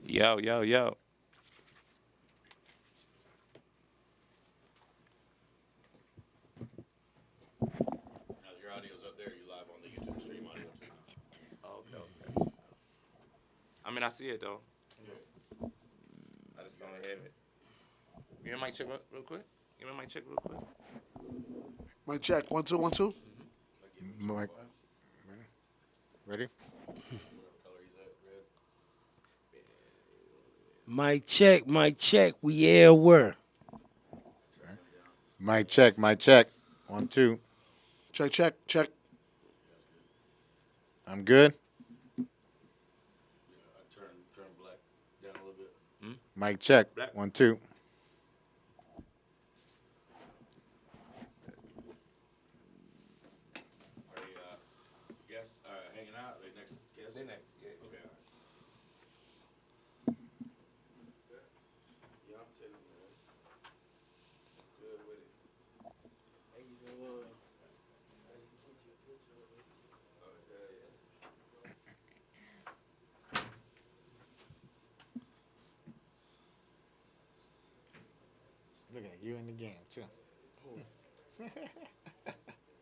Yo, yo, yo. Now your audio's up there. You live on the YouTube stream audio too. Oh, okay, okay. I mean, I see it though. Yeah. I just don't have it. You mic check real quick? You mic check real quick? Mic check. 1 2 1 2. Mike. Ready? Whatever color he's at, red. Mic check. We where? Mic check. 1 2. Check check check. I'm good. Yeah, I turn black down a little bit. Mic check. Black. 1 2. Are they guests hanging out? Are they next guests? They next, yeah. Okay. All right. Yeah, I'm telling you, man. Good with it. Look at you in the game too.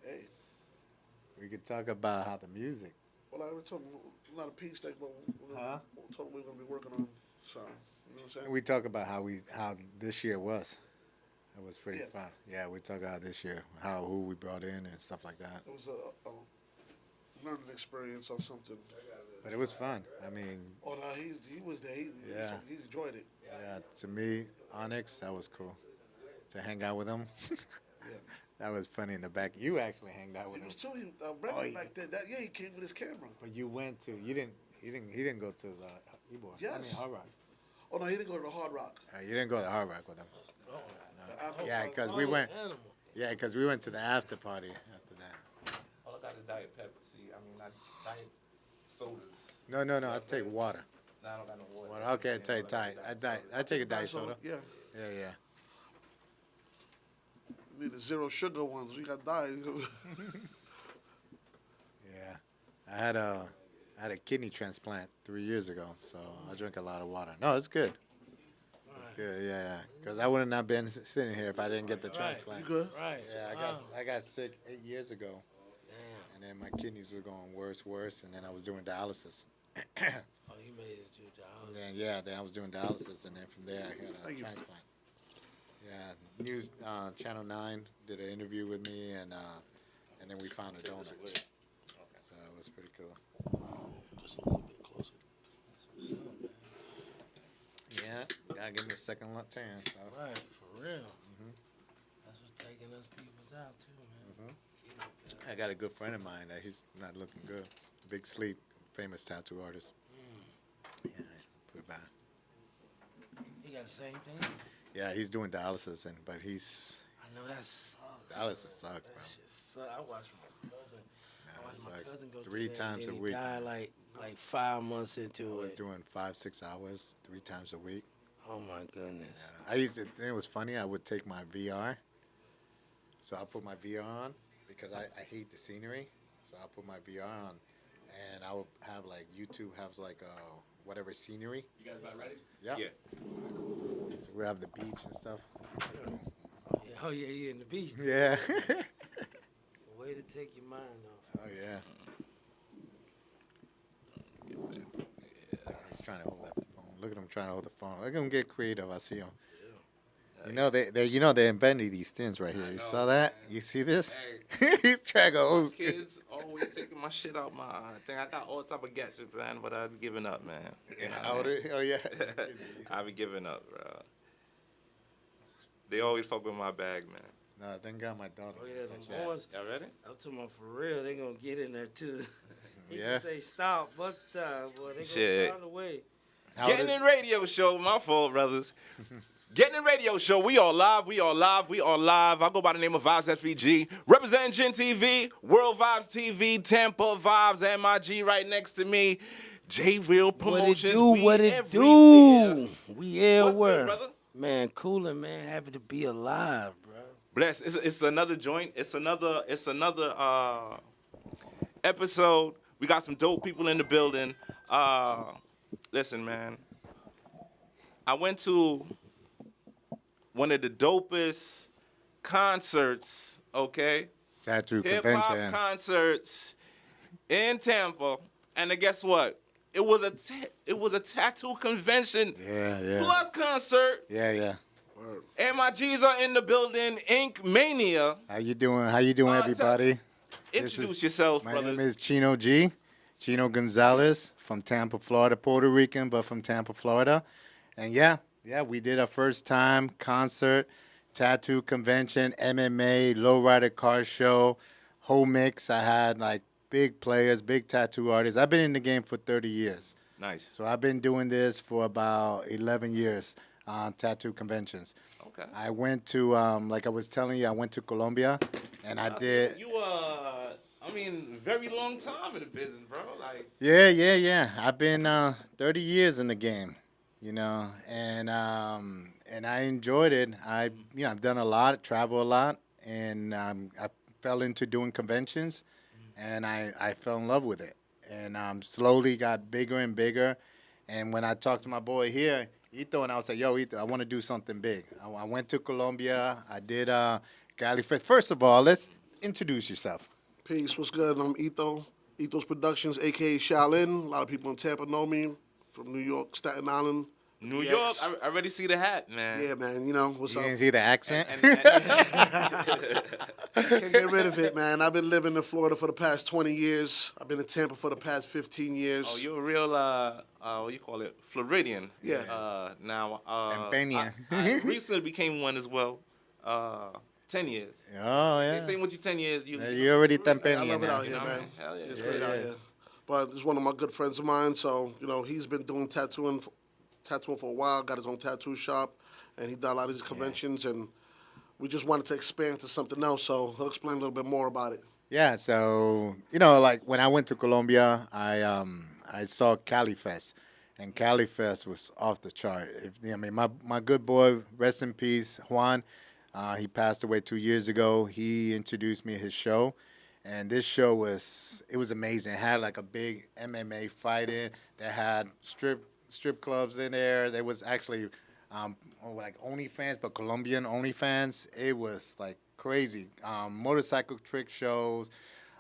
Hey, We could talk about how the music. well, I already told him not a peace thing, but Huh? we told him we're gonna be working on something. You know what I'm saying? We talk about how this year was. It was pretty Yeah. fun. Yeah, we talk about this year, who we brought in and stuff like that. It was a learning experience or something. But it was fun. I mean, Oh no, he was there. Yeah. He enjoyed it. yeah, to me, Onyx, that was cool. To hang out with him. Yeah. That was funny in the back. You actually hanged out with He him. was too. Brandon Oh, yeah. back then. That he came with his camera. But you went to he didn't go to the Ybor. I Yes. mean Hard Rock. Oh no, he didn't go to the Hard Rock. You didn't go to Hard Rock with him. After- Yeah, because we went. Yeah, because we went to the after party after that. All I got is Diet Pepper. See, I mean, not Diet sodas. No, I take water. Nah, I don't got no water. Water. Okay, take diet. I take a diet soda. Yeah. Yeah. We need the zero sugar ones. We got diet. Yeah. I had a kidney transplant 3 years ago, so I drink a lot of water. No, it's good. It's good. Yeah. Because I would have not been sitting here if I didn't get the Right. transplant. You good? Right. Yeah, I got sick 8 years ago, Damn. and then my kidneys were going worse, and then I was doing dialysis. Oh, you made it to the house. Then I was doing dialysis, and then from there I had a Thank you. transplant. Yeah, News Channel 9 did an interview with me, and then we found a donor. So it was pretty cool. Just a little bit closer. Yeah, gotta give me a second chance. So. Right, for real. That's what's taking us peoples out too, man. I got a good friend of mine that he's not looking good. Big Sleep, famous tattoo artist. Yeah, it's pretty bad. He got the same thing. Yeah, he's doing dialysis, but he's I know that sucks. dialysis sucks, bro. That shit sucks. I watched my cousin. I Yeah, watched it my sucks. cousin go 3 through that, times and a he week. died like 5 months I into was it. doing 5-6 hours 3 times a week. Oh my goodness. I used to. It was funny. I would take my VR. So I put my VR on because I hate the scenery. So I put my VR on, and I would have like YouTube has like whatever scenery. You guys about ready? Yeah. Yeah. So we have the beach and stuff. Oh yeah, you in the beach. Yeah. Way to take your mind off. Oh yeah. He's trying to hold that phone. Look at him trying to hold the phone. Look at him get creative. I see him. You know they invented these things right here. You know, saw that? man. You see this? Hey, He's trying to hold. kids always taking my shit out my thing. I got all type of gadgets, man, but I be giving up, man. You know what I How old mean? are- Oh yeah. I be giving up, bro. They always fuck with my bag, man. No, thank God my daughter. Oh yeah, touched them that. boys. Y'all ready? I'm talking about for real. They gonna get in there too. He Yeah. can say stop, but stop, boy. They gonna Shit. find a way. How old Getting is- in radio show, my fault, brothers. Getting in radio show, we are live. I go by the name of Vibes SVG, representing Gen TV, World Vibes TV, Tampa Vibes, MIG right next to me. J Real Promotions. What it everywhere. do? We What's everywhere. good, brother? Man, coolin', man. Happy to be alive, bro. Bless. It's another joint. It's another episode. We got some dope people in the building. Listen, man. I went to one of the dopest concerts, okay? Tattoo Hip hop convention. concerts in Tampa. And then guess what? It was a tattoo convention Yeah. plus concert. Yeah. Word. And my G's are in the building, Ink Mania. How you doing? How you doing, everybody? Introduce yourselves, My brothers. name is Chino G. Chino Gonzalez from Tampa, Florida, Puerto Rican, but from Tampa, Florida. And yeah, we did our first time concert, tattoo convention, MMA, lowrider car show, whole mix. I had like big players, big tattoo artists. I've been in the game for 30 years. Nice. So I've been doing this for about 11 years on tattoo conventions. Okay. I went to, like I was telling you, I went to Colombia, and I did. You very long time in the business, bro. Like, Yeah. I've been 30 years in the game, and I enjoyed it. I've done a lot, travel a lot, and I fell into doing conventions, and I fell in love with it, and slowly got bigger and bigger. And when I talked to my boy here, Ito, and I was like, yo, Ito, I want to do something big. I went to Colombia. I did Cali Fest. First of all, let's introduce yourself. Peace. What's good? I'm Ito. Ito's Productions, a.k.a. Shaolin. A lot of people in Tampa know me. From New York, Staten Island. New Yes. York, I already see the hat, man. Yeah, man. What's You up? didn't see the accent? Can't get rid of it, man. I've been living in Florida for the past 20 years. I've been in Tampa for the past 15 years. Oh, you're a real, what you call it, Floridian. Yeah. Now, Peña. I recently became one as well. 10 years. Oh, They yeah. say once you 10 years, You already I Tempeña love it now. out here, know what I man. mean? Hell yeah. It's Yeah, great out here. But it's one of my good friends of mine, so, he's been doing tattooing for a while, got his own tattoo shop, and he done a lot of these conventions, and we just wanted to expand to something else, so he'll explain a little bit more about it. Yeah, so like when I went to Colombia, I saw Cali Fest, and Cali Fest was off the chart. My good boy, rest in peace, Juan. He passed away 2 years ago. He introduced me to his show, and this show was amazing. It had like a big MMA fight in. They had strip clubs in there. There was actually like OnlyFans, but Colombian OnlyFans. It was like crazy. Motorcycle trick shows,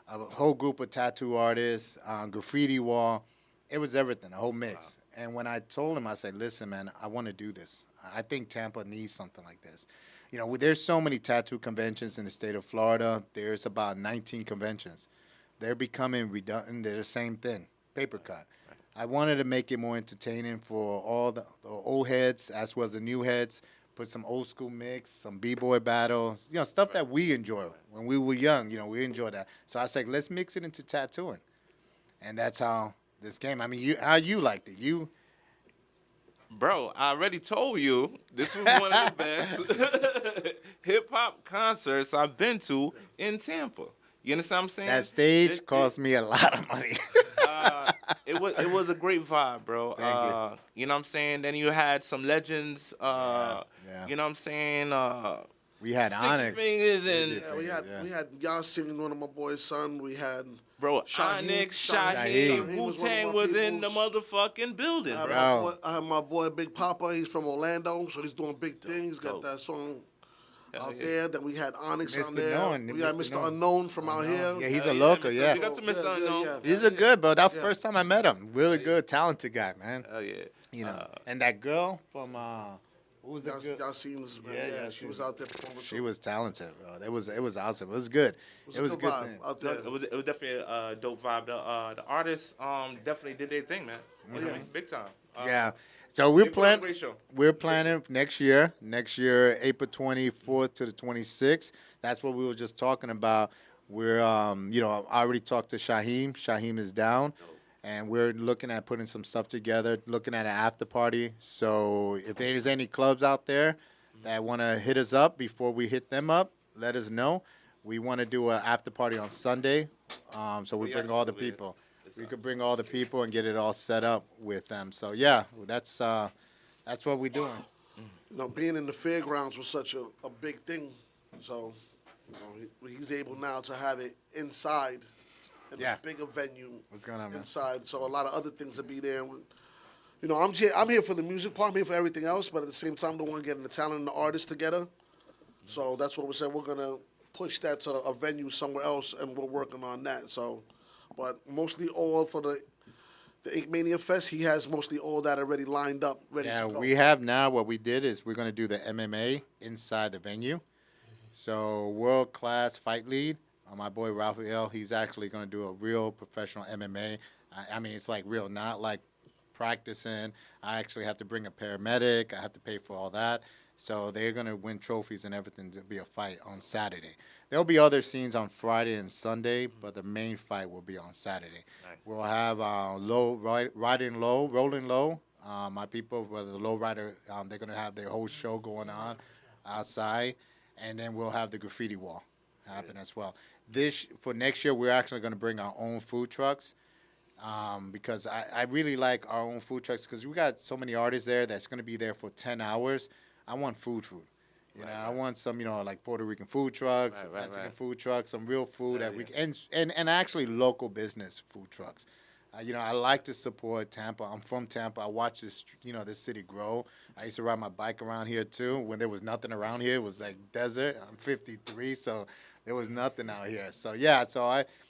a whole group of tattoo artists, graffiti wall. It was everything, a whole mix. Wow. And when I told him, I said, listen, man, I want to do this. I think Tampa needs something like this. There's so many tattoo conventions in the state of Florida. There's about 19 conventions. They're becoming redundant. They're the same thing, paper cut. I wanted to make it more entertaining for all the old heads as well as the new heads. Put some old school mix, some b-boy battles, stuff that we enjoy. When we were young, we enjoyed that. So I said, let's mix it into tattooing. And that's how this came. I mean, how you liked it? Bro, I already told you this was one of the best hip-hop concerts I've been to in Tampa. You understand what I'm saying? That stage cost me a lot of money. It was a great vibe, bro. Thank you. You know what I'm saying? Then you had some legends. Yeah. You know what I'm saying? We had Sticky Onyx. Fingers and Yeah, we had Yasin, one of my boys' son. We had bro, Shaheem. Onyx, Shaheem. Shaheem, was Wu-Tang one of my was in the peoples. motherfucking building, I bro. have my boy Big Papa. He's from Orlando, so he's doing big things. He's got Dope. that song Hell out yeah. there. Then we had Onyx Mr. on there. Known, We had Mr. Mr. Known. Unknown from out here. Yeah, he's Hell a local, Mr. yeah. You got to Mr. Yeah, Unknown. yeah. He's a good, bro. That Yeah. first time I met him, really good, talented guy, man. Hell yeah. And that girl from what was that girl? Y'all seen this, man. Yeah, Yeah, yeah, she she's- was out there performing. She was talented, bro. It was awesome. It was good. It was a a good good vibe thing. out No, there. it was definitely a dope vibe. The artists definitely did their thing, man. You know what I mean? Big time. Yeah. So we're they put on a planning. great show. We're planning next year. April 24th to the 26th. That's what we were just talking about. We're I already talked to Shaheem. Shaheem is down. And we're looking at putting some stuff together, looking at an after party. So if there's any clubs out there that want to hit us up before we hit them up, let us know. We want to do an after party on Sunday. So we bring all the people. We could bring all the people and get it all set up with them. So yeah, that's what we're doing. Being in the fairgrounds was such a big thing. So, he's able now to have it inside in Yeah. a bigger venue. What's going on, man? Inside. So a lot of other things will be there. You know, I'm here for the music part. I'm here for everything else, but at the same time, don't want to get the talent and the artists together. So that's what we said. We're gonna push that to a venue somewhere else, and we're working on that. So, but mostly all for the Ink Mania Fest. He has mostly all that already lined up, ready Yeah, to go. we have now. What we did is we're going to do the MMA inside the venue. So world class fight lead, my boy Raphael. He's actually going to do a real professional MMA. I mean, it's like real, not like practicing. I actually have to bring a paramedic. I have to pay for all that. So they're going to win trophies and everything to be a fight on Saturday. There'll be other scenes on Friday and Sunday, but the main fight will be on Saturday. Nice. We'll have rolling low. My people, whether the low rider, they're going to have their whole show going on outside. And then we'll have the graffiti wall happen as well. For next year, we're actually going to bring our own food trucks. Because I really like our own food trucks because we got so many artists there that's going to be there for 10 hours. I want food. You know, I want some, like Puerto Rican food trucks, Mexican food trucks, some real food that we can, and actually local business food trucks. I like to support Tampa. I'm from Tampa. I watch this, this city grow. I used to ride my bike around here too. When there was nothing around here, it was like desert. I'm 53, so there was nothing out here. So yeah,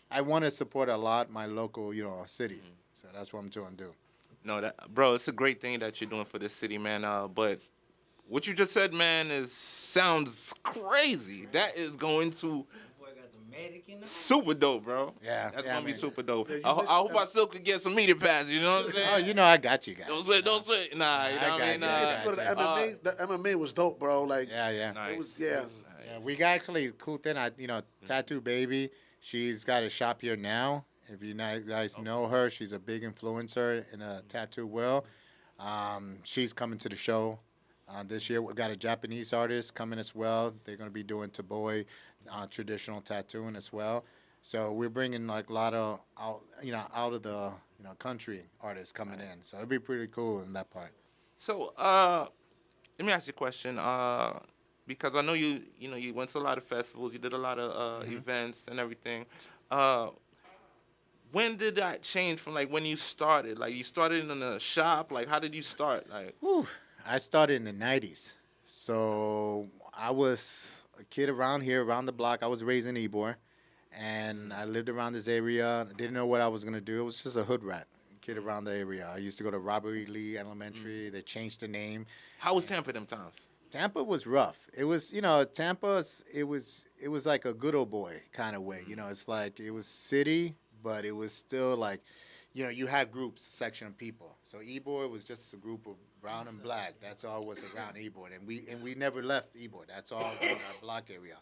I want to support a lot my local, city. So that's what I'm trying to do. No, bro, it's a great thing that you're doing for this city, man. But what you just said, man, sounds crazy. That is going to Boy got the medic in there. super dope, bro. Yeah, That's yeah, gonna be man. super dope. Yeah, you I missed- hope I still could get some media passes. You know what I'm saying? Oh, I got you guys. Don't say. Nah, you know what I mean? got you. Let's Yeah, go to the MMA. The MMA was dope, bro. Like, Yeah. Nice. it was, yeah. Yeah, we got actually cool thing. Tattoo Baby. She's got a shop here now. If you guys know her, she's a big influencer in a tattoo world. She's coming to the show this year. We've got a Japanese artist coming as well. They're going to be doing Taboi traditional tattooing as well. So we're bringing like a lot of out of the country artists coming in. So it'll be pretty cool in that part. So, let me ask you a question. Because I know you went to a lot of festivals, you did a lot of events and everything. When did that change from like when you started? Like you started in a shop. Like how did you start? Like I started in the 90s. So I was a kid around here, around the block. I was raised in Ybor, and I lived around this area. I didn't know what I was going to do. It was just a hood rat, kid around the area. I used to go to Robert E. Lee Elementary. They changed the name. how was Tampa them times? Tampa was rough. It was, Tampa, it was like a good old boy kind of way. It's like it was city, but it was still like, you had groups, a section of people. So Ybor was just a group of brown and black. That's all was around Ybor, and we never left Ybor. That's all in our block area.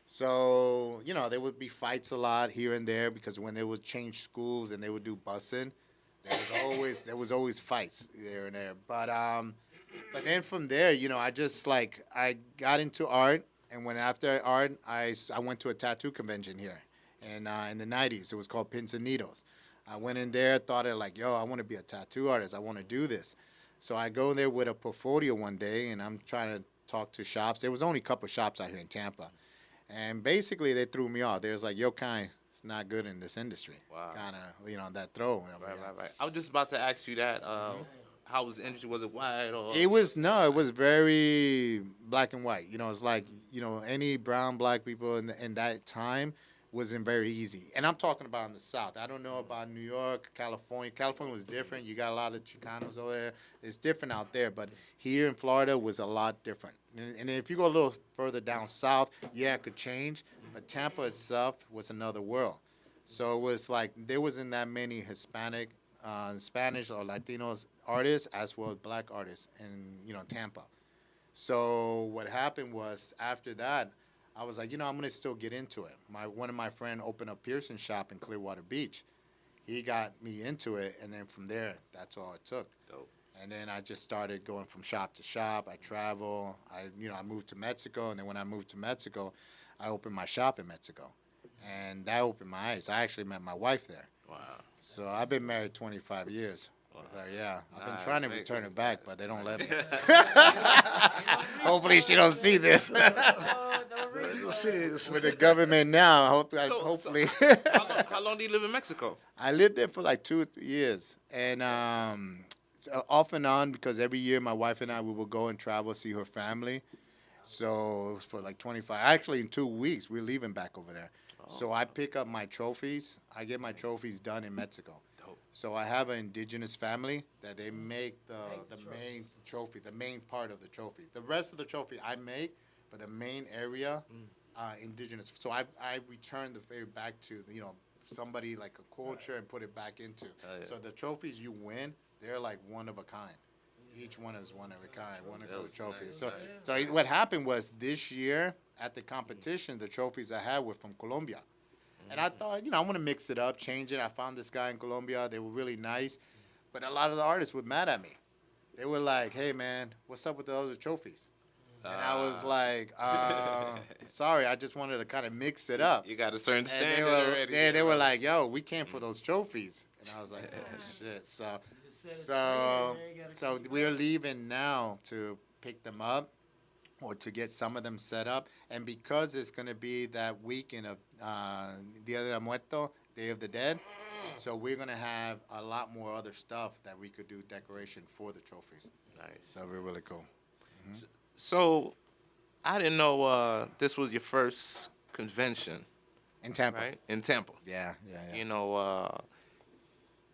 So there would be fights a lot here and there because when they would change schools and they would do busing, there was always fights there and there. But then from there, I got into art, and after art, I went to a tattoo convention here, and in the 90s, it was called Pins and Needles. I went in there, thought I want to be a tattoo artist. I want to do this. So I go there with a portfolio one day, and I'm trying to talk to shops. There was only a couple of shops out here in Tampa, and basically they threw me off. They was like, "Yo, kind, it's not good in this industry." Wow. Kind of, that throw. Right. I was just about to ask you that. How was the industry? Was it white or? It was very black and white. It's like any brown black people in that time wasn't very easy. And I'm talking about in the South. I don't know about New York, California. California was different. You got a lot of Chicanos over there. It's different out there. But here in Florida was a lot different. And if you go a little further down south, yeah, it could change. But Tampa itself was another world. So it was like there wasn't that many Hispanic, Spanish or Latinos artists as well as black artists in Tampa. So what happened was after that, I was like, I'm gonna still get into it. One of my friends opened a piercing shop in Clearwater Beach. He got me into it, and then from there, that's all it took. Dope. And then I just started going from shop to shop. I travel. I moved to Mexico, and then when I moved to Mexico, I opened my shop in Mexico, and that opened my eyes. I actually met my wife there. Wow. So I've been married 25 years with her. Yeah, I've been Nah, trying to great, return great. her back, but they don't let me. Hopefully, she don't see this. You'll see it. With the government now, hopefully. How long do you live in Mexico? I lived there for like 2 or 3 years, and off and on because every year my wife and I we will go and travel see her family. So for like 25, actually in 2 weeks we're leaving back over there. So I pick up my trophies. I get my trophies done in Mexico. So I have an indigenous family that they make the main trophy, the main part of the trophy. The rest of the trophy I make, but the main area, indigenous. So I return the favor back to somebody like a culture and put it back into. So the trophies you win, they're like one of a kind. Each one is one of a kind, one of a trophy. So what happened was this year at the competition, the trophies I had were from Colombia. And I thought, I want to mix it up, change it. I found this guy in Colombia. They were really nice. But a lot of the artists were mad at me. They were like, hey, man, what's up with the other trophies? And I was like, sorry, I just wanted to kind of mix it up. You got a certain And standard already. they were like, yo, we came for those trophies. And I was like, oh, shit. So we're leaving now to pick them up or to get some of them set up. And because it's going to be that weekend of Dia de Muerto, Day of the Dead, so we're going to have a lot more other stuff that we could do decoration for the trophies. Nice. So we're really cool. So, I didn't know this was your first convention, In Tampa. right? In Tampa. Yeah. You know,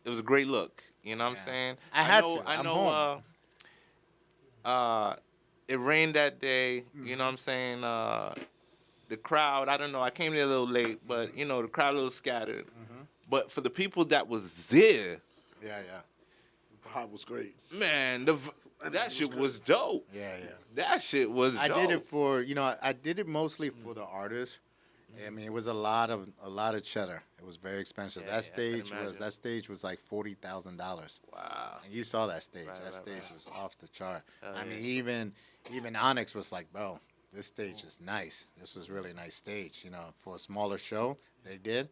it was a great look. You know what I'm saying? I had know, to. I I'm know. home. It rained that day. You know what I'm saying? The crowd. I don't know. I came there a little late, but the crowd a little scattered. But for the people that was there, Yeah. Vibe was great. man, that shit was dope. Yeah. That shit was dope. I did it for I did it mostly for the artists. I mean, it was a lot of cheddar. It was very expensive. Yeah, that stage was like $40,000. Wow. And you saw that stage. That stage was off the chart. I mean, even Onyx was like, bro, this stage is nice. This was really nice stage. For a smaller show, they did.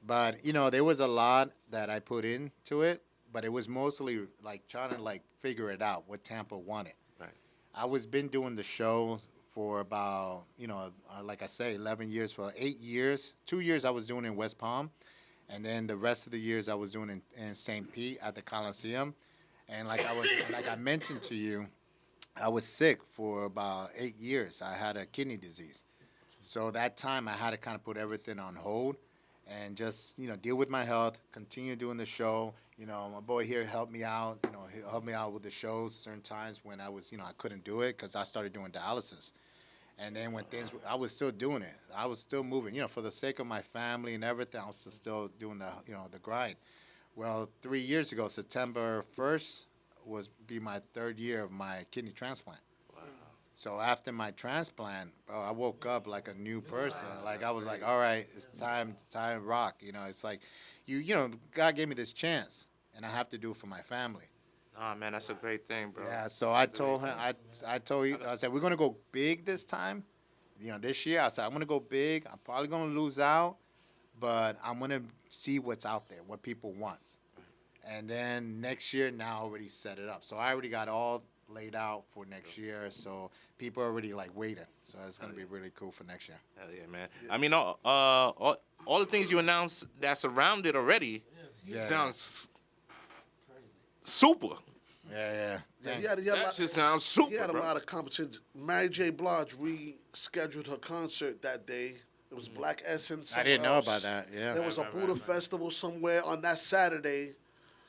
But there was a lot that I put into it. But it was mostly like trying to figure it out what Tampa wanted. Right. I been doing the show for about like I say 11 years. For 8 years, 2 years I was doing in West Palm, and then the rest of the years I was doing in St. Pete at the Coliseum. And like I mentioned to you, I was sick for about 8 years. I had a kidney disease, so that time I had to kind of put everything on hold. And just, deal with my health, continue doing the show. My boy here helped me out, he helped me out with the shows certain times when I was, I couldn't do it because I started doing dialysis. And then when I was still doing it. I was still moving, for the sake of my family and everything, I was still doing the grind. Well, 3 years ago, September 1st be my 3rd year of my kidney transplant. So after my transplant, bro, I woke up like a new person. Like I was like, all right, it's time to rock. It's like, God gave me this chance, and I have to do it for my family. Oh man, that's a great thing, bro. Yeah. So I told him, I told you, I said we're gonna go big this time. This year I said I'm gonna go big. I'm probably gonna lose out, but I'm gonna see what's out there, what people want. And then next year, now I already set it up. So I already got all laid out for next year, so people are already waiting. So it's gonna be really cool for next year. Hell yeah, man. I mean, all the things you announced that's around it already sounds super. Yeah. That shit sounds super, He had a bro. lot of competitions. Mary J. Blige rescheduled her concert that day. It was Black Essence. I didn't know else. about that. Yeah. There was a Buddha festival somewhere on that Saturday.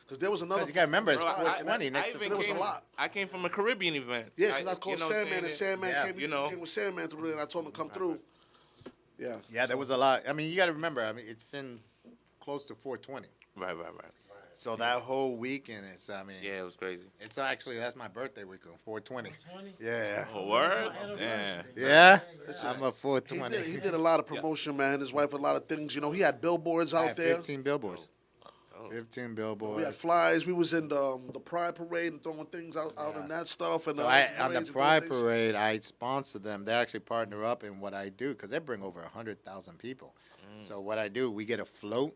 Because there was another. You gotta remember, it's Bro, 420 next to even there was a came, lot. I came from a Caribbean event. Yeah, because I called you know what I'm Sandman, and saying? Sandman Yeah, came with Sandman through, and I told him to come through. Yeah. Yeah, there was a lot. I mean, you gotta remember. I mean, it's in close to 420. Right. So that whole weekend, it's. I mean. Yeah, it was crazy. It's actually that's my birthday weekend, 420. 20? Yeah. Oh, word? Yeah. Yeah. I'm a He 420. did a lot of promotion, man. His wife, a lot of things. He had billboards I out had there. 15 billboards. 15 We billboards. had flyers. We was in the Pride Parade and throwing things out and that stuff. And So on the Pride Parade, I sponsor them. They actually partner up in what I do because they bring over 100,000 people. So what I do, we get a float,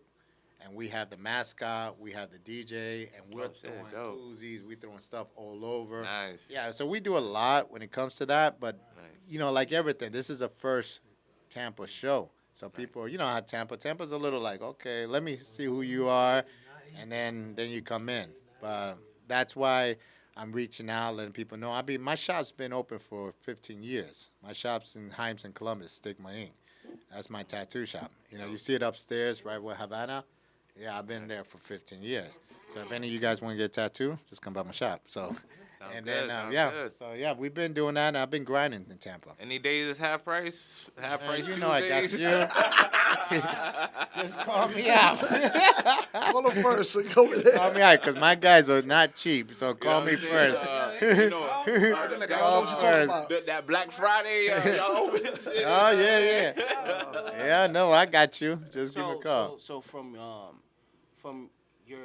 and we have the mascot, we have the DJ, and we're throwing dope. koozies, we throwing stuff all over. Nice. Yeah, so we do a lot when it comes to that. But like everything, this is a first Tampa show. So people, how Tampa's a little like, okay, let me see who you are, and then you come in. But that's why I'm reaching out, letting people know. I mean, my shop's been open for 15 years. My shop's in Himes and Columbus, Stigma Inc. That's my tattoo shop. You know, you see it upstairs, right where Havana. Yeah, I've been there for 15 years. So if any of you guys want to get a tattoo, just come by my shop. So, Sounds good. So yeah, we've been doing that, and I've been grinding in Tampa. Any days is half price? Half price You know I got Tuesdays? you. Just call me out. Call him first and go with it. Call me out, because my guys are not cheap. So call me first. You know, I don't know what you're talking about. that Black Friday, y'all open shit. Oh yeah. Yeah, no, I got you. Just give me a call. So from your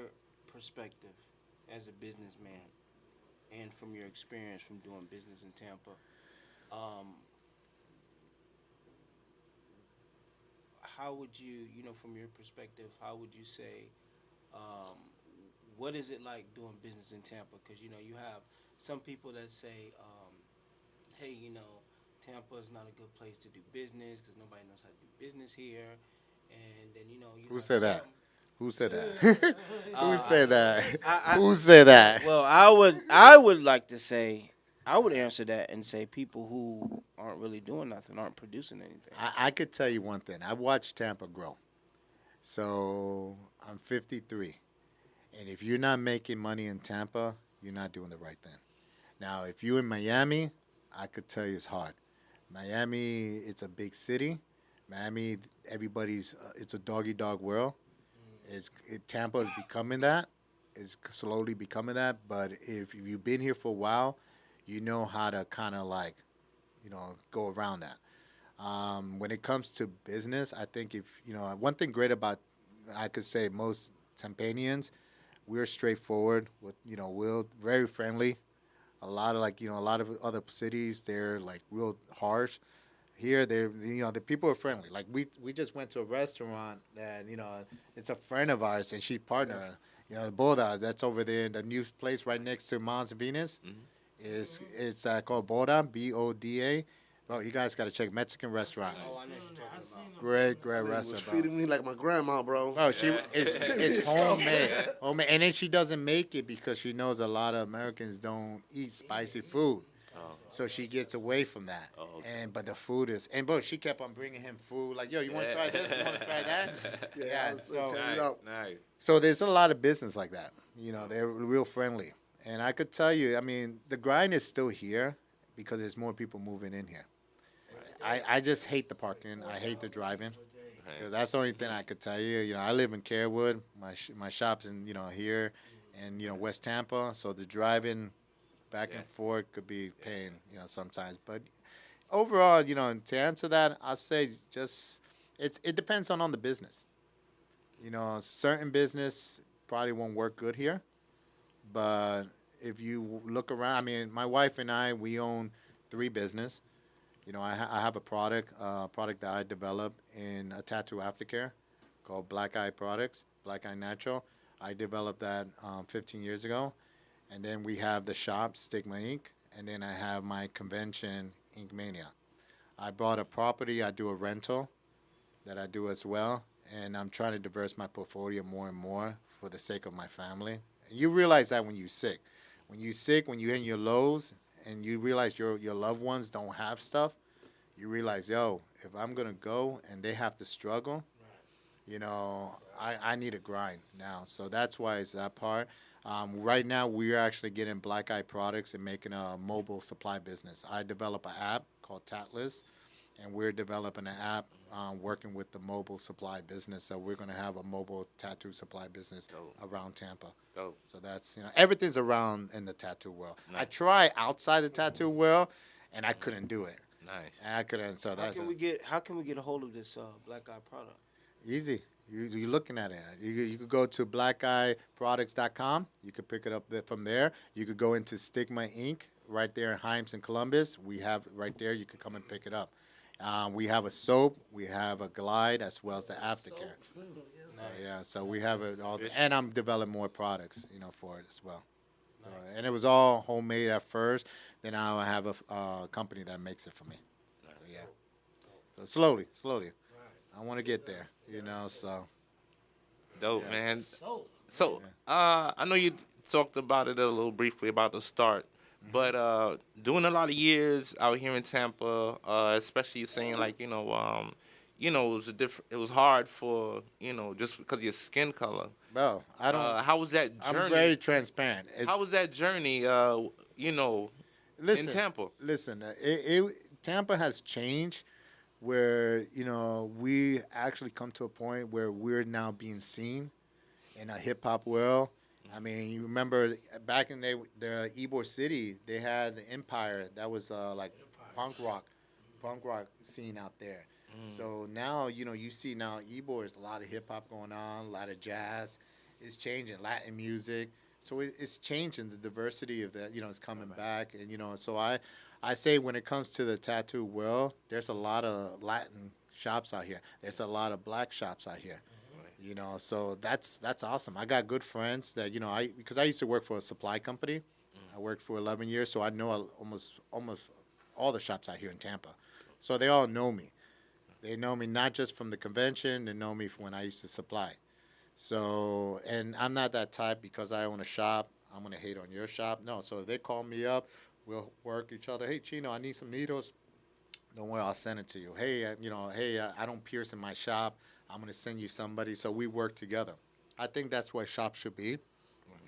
perspective as a businessman, and from your experience from doing business in Tampa, how would you, from your perspective, how would you say, what is it like doing business in Tampa? Because, you have some people that say, hey, Tampa is not a good place to do business because nobody knows how to do business here. And then, Who have said that? some- Who said that? Who said that? I- Who said that? Well, I would like to say, I would answer that and say people who aren't really doing nothing, aren't producing anything. I could tell you one thing. I watched Tampa grow. So I'm 53. And if you're not making money in Tampa, you're not doing the right thing. Now, if you're in Miami, I could tell you it's hard. Miami, it's a big city. Miami, it's a dog-eat-dog world. Tampa is becoming that. It's slowly becoming that. But if you've been here for a while, you know how to kind of go around that. When it comes to business, I think one thing great about, I could say, most Tampanians, we're straightforward. We're very friendly. A lot of other cities, they're like real harsh. Here, the people are friendly. Like we just went to a restaurant that it's a friend of ours and she's partner. Boda, that's over there. The new place right next to Mons Venus it's called Boda, Boda. Well, you guys got to check Mexican restaurant. Oh, I know what you're talking about. Great He was restaurant. feeding me like my grandma, bro. Oh, it's homemade. And then she doesn't make it because she knows a lot of Americans don't eat spicy food. So she gets away from that. But the food is, bro, she kept on bringing him food. Like, yo, you want to try this? You want to try that? Yeah. Nice. So there's a lot of business like that. They're real friendly. And I could tell you, the grind is still here because there's more people moving in here. I just hate the parking. I hate the driving. 'Cause that's the only thing I could tell you. I live in Carewood. My shop's in, here and, West Tampa. So the driving back and forth could be pain, sometimes. But overall, to answer that, I'll say it depends on the business. Certain business probably won't work good here. But if you look around, my wife and I, we own 3 businesses. I have a product that I developed in a tattoo aftercare called Black Eye Products, Black Eye Natural. I developed that 15 years ago. And then we have the shop, Stigma Inc., and then I have my convention, Ink Mania. I bought a property. I do a rental that I do as well, and I'm trying to diversify my portfolio more and more for the sake of my family. And you realize that when you're sick. When you're sick, when you're in your lows, and you realize your loved ones don't have stuff, you realize, if I'm going to go and they have to struggle, I need a grind now. So that's why it's that part. Right now, we're actually getting Black Eye Products and making a mobile supply business. I develop an app called Tatless, and we're developing an app working with the mobile supply business. So we're going to have a mobile tattoo supply business around Tampa. Dope. So that's, everything's around in the tattoo world. Nice. I tried outside the tattoo world, and I couldn't do it. Nice. And I couldn't. So How can we get a hold of this Black Eye product? Easy. You're looking at it. You could go to blackeyeproducts.com. You could pick it up from there. You could go into Stigma Inc. right there in Himes and Columbus. We have right there. You could come and pick it up. We have a soap. We have a glide as well as the aftercare. Yeah, so we have it all. And I'm developing more products, for it as well. Nice. And it was all homemade at first. Then now I have a company that makes it for me. So, yeah. So slowly. I want to get there, so. Dope, Yeah. man. So, I know you talked about it a little briefly about the start. But doing a lot of years out here in Tampa, especially saying like it was it was hard for just because of your skin color. Bro, I don't. How was that I'm journey? very transparent. How was that journey? Listen, in Tampa. Listen, Tampa has changed where we actually come to a point where we're now being seen in a hip hop world. I mean, you remember back in the Ybor City, they had the Empire. That was like punk rock scene out there. So now you see now Ybor is a lot of hip hop going on, a lot of jazz. It's changing Latin music. So it's changing. The diversity of that, is coming back. And, so I say when it comes to the tattoo world, there's a lot of Latin shops out here. There's a lot of black shops out here. So that's awesome. I got good friends that, because I used to work for a supply company. I worked for 11 years, so I know almost all the shops out here in Tampa. So they all know me. They know me not just from the convention. They know me from when I used to supply. So, and I'm not that type because I own a shop. I'm going to hate on your shop. No, so if they call me up, we'll work each other. Hey, Chino, I need some needles. Don't worry, I'll send it to you. Hey, I don't pierce in my shop. I'm going to send you somebody. So we work together. I think that's what shops should be.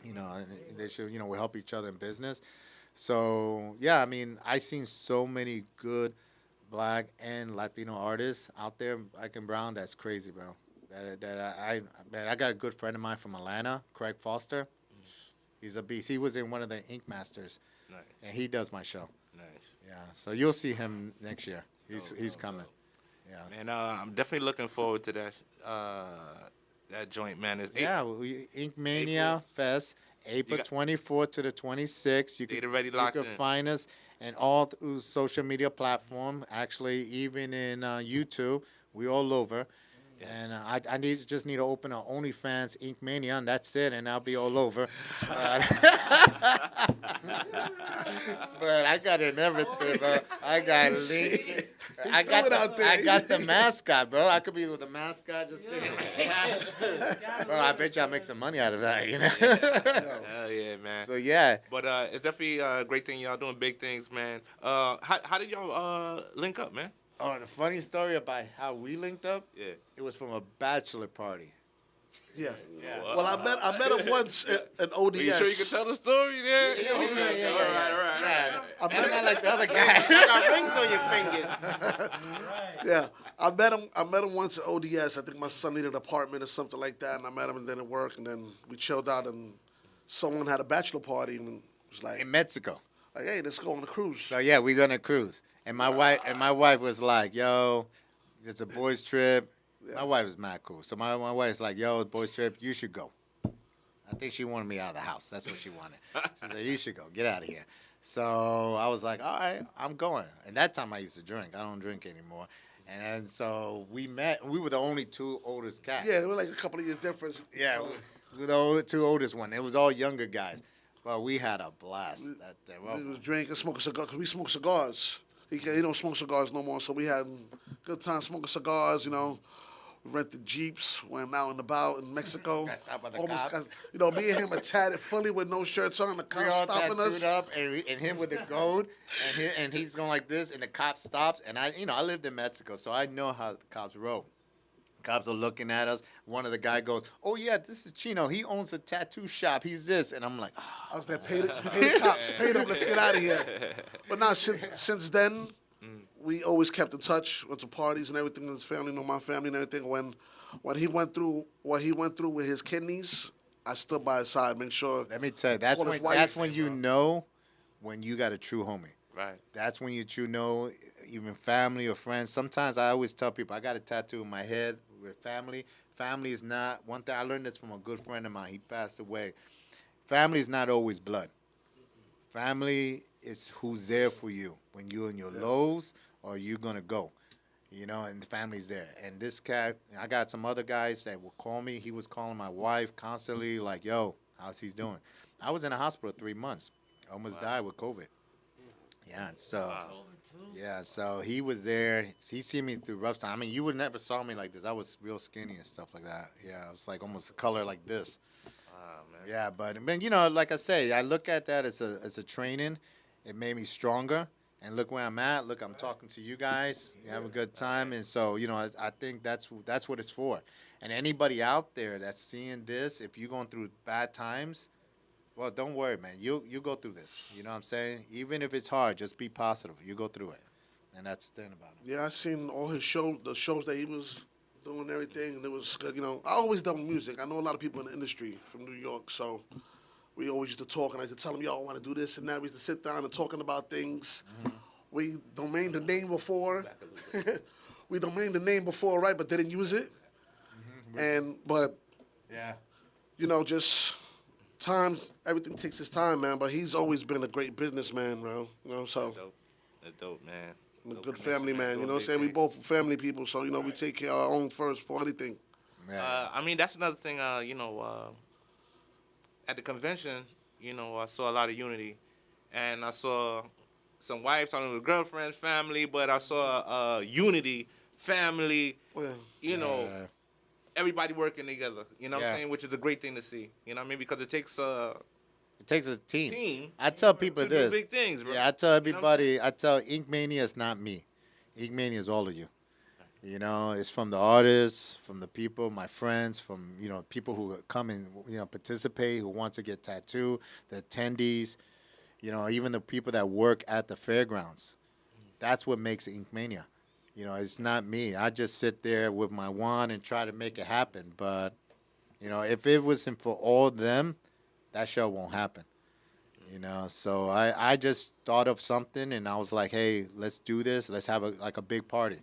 And they should, we help each other in business. So, yeah, I mean, I seen so many good Black and Latino artists out there, Black and brown. That's crazy, bro. I got a good friend of mine from Atlanta, Craig Foster. He's a beast. He was in one of the Ink Masters. Nice. And he does my show. Nice. Yeah. So you'll see him next year. He's coming. Yeah. Man, I'm definitely looking forward to that joint, man. Ink Mania Fest, April 24th to the 26th. You can find us and all through social media platform. Actually, even in YouTube, we all over. And I just need to open an OnlyFans Ink Mania, and that's it, and I'll be all over. But I got it in everything, bro. I got Lincoln. I got the mascot, bro. I could be with the mascot just sitting there. Bro, I bet y'all make some money out of that, Hell yeah, man. So, yeah. But it's definitely a great thing. Y'all doing big things, man. How did y'all link up, man? Oh, the funny story about how we linked up? Yeah. It was from a bachelor party. Yeah. Well, I met him once at ODS. Are you sure you can tell the story there? Yeah. All right. I'm not like the other guy. You got rings on your fingers. Yeah, I met him once at ODS. I think my son needed an apartment or something like that, and I met him and then at work, and then we chilled out, and someone had a bachelor party, and it was like In Mexico. like, hey, let's go on a cruise. So yeah, we're gonna cruise. And my wife was like, yo, it's a boys trip. Yeah. My wife was mad cool. So my wife's like, yo, boys trip, you should go. I think she wanted me out of the house. That's what she wanted. She said, you should go. Get out of here. So I was like, all right, I'm going. And that time I used to drink. I don't drink anymore. And then so we met. We were the only two oldest cats. Yeah, we were like a couple of years difference. Yeah, we were the only two oldest one. It was all younger guys. But we had a blast. We was drinking, smoking cigars, because we smoke cigars. He don't smoke cigars no more, so we had good time smoking cigars, We rented Jeeps, went out and about in Mexico. Got stopped by the cops. Me and him are tatted fully with no shirts on. The We cops all stopping tattooed us. up, and him with the gold, and he's going like this, and the cop stops, and I lived in Mexico, so I know how the cops roll. Cops are looking at us. One of the guy goes, "Oh yeah, this is Chino. He owns a tattoo shop. He's this," and I'm like, I was like, pay the cops, pay them, let's get out of here. But now since then, we always kept in touch, went to parties and everything. His family, my family and everything. When he went through what he went through with his kidneys, I stood by his side, make sure. Let me tell you, that's when you know when you got a true homie. Right. That's when you know, even family or friends. Sometimes I always tell people I got a tattoo in my head with family. Family is not one thing. I learned this from a good friend of mine. He passed away. Family is not always blood. Family is who's there for you when you're in your lows or you're gonna go. And the family's there. And this cat, I got some other guys that will call me. He was calling my wife constantly, like, yo, how's he doing? I was in the hospital 3 months. Almost died with COVID. Yeah, so so he was there. He seen me through rough time. I mean, you would never saw me like this. I was real skinny and stuff like that. Yeah, I was like almost the color like this. man. Yeah, but I mean, you know, like I say, I look at that as a training. It made me stronger. And look where I'm at. Look, I'm talking to you guys. You have a good time, and so you know, I think that's what it's for. And anybody out there that's seeing this, if you're going through bad times, well, don't worry, man. You go through this. You know what I'm saying? Even if it's hard, just be positive. You go through it, and that's the thing about it. Yeah, I seen all his the shows that he was doing and everything, and it was good. You know, I always done music. I know a lot of people in the industry from New York, so we always used to talk, and I used to tell them, yo, I want to do this and that. We used to sit down and talking about things. We domained the name before. We domained the name before, right, but didn't use it. But Yeah. you know, just times, everything takes its time, man. But he's always been a great businessman, bro. You know, so Dope. That's dope, man. I'm a Dope good connection, family man. You Doing know what I'm big saying? We things. both family people, so you know we take care of our own first for anything. Yeah. I mean, that's another thing. You know, at the convention, you know, I saw a lot of unity, and I saw some wives talking with girlfriends, family, but I saw unity, family. Yeah. You know, Yeah. everybody working together. You know what Yeah. I'm saying? Which is a great thing to see. You know what I mean? Because it takes a It takes a team. team I tell people to do this. big things, bro. Yeah, I tell You know what I'm everybody. I tell Ink Mania is not me. Ink Mania is all of you. You know, it's from the artists, from the people, my friends, from you know people who come and you know participate, who want to get tattooed, the attendees, you know, even the people that work at the fairgrounds. That's what makes Ink Mania. You know, it's not me. I just sit there with my wand and try to make it happen. But you know, if it wasn't for all of them, that show won't happen. You know, so I just thought of something and I was like, hey, let's do this. Let's have a big party.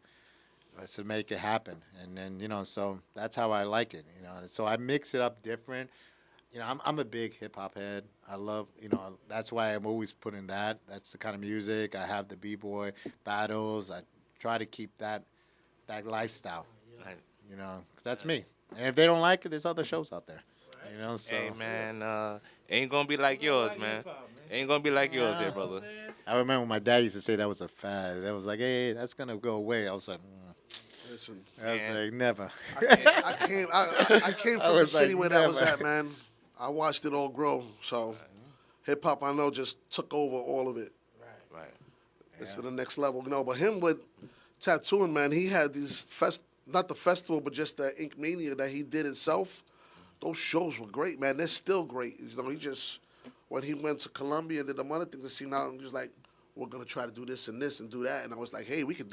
Let's make it happen. And then, you know, so that's how I like it, you know. So I mix it up different. You know, I'm a big hip hop head. I love, you know, that's why I'm always putting that. That's the kind of music. I have the B-boy battles. I try to keep that lifestyle, Right. you know. 'Cause that's me. And if they don't like it, there's other shows out there. You know, so Hey, man, ain't gonna be like yours, man. Ain't gonna be like yours here, brother. I remember my dad used to say that was a fad. That was like, hey, that's gonna go away. I was like, Listen, I was like, never. I came I from the was city like, where that was never. at, man. I watched it all grow. So hip hop, I know, just took over all of it. Right. It's to the next level, you know. But him with tattooing, man, he had these not the festival, but just the Ink Mania that he did itself. Those shows were great, man. They're still great. You know, he just when he went to Colombia and did the other thing to see now, he was like, we're gonna try to do this and this and do that. And I was like, hey, we could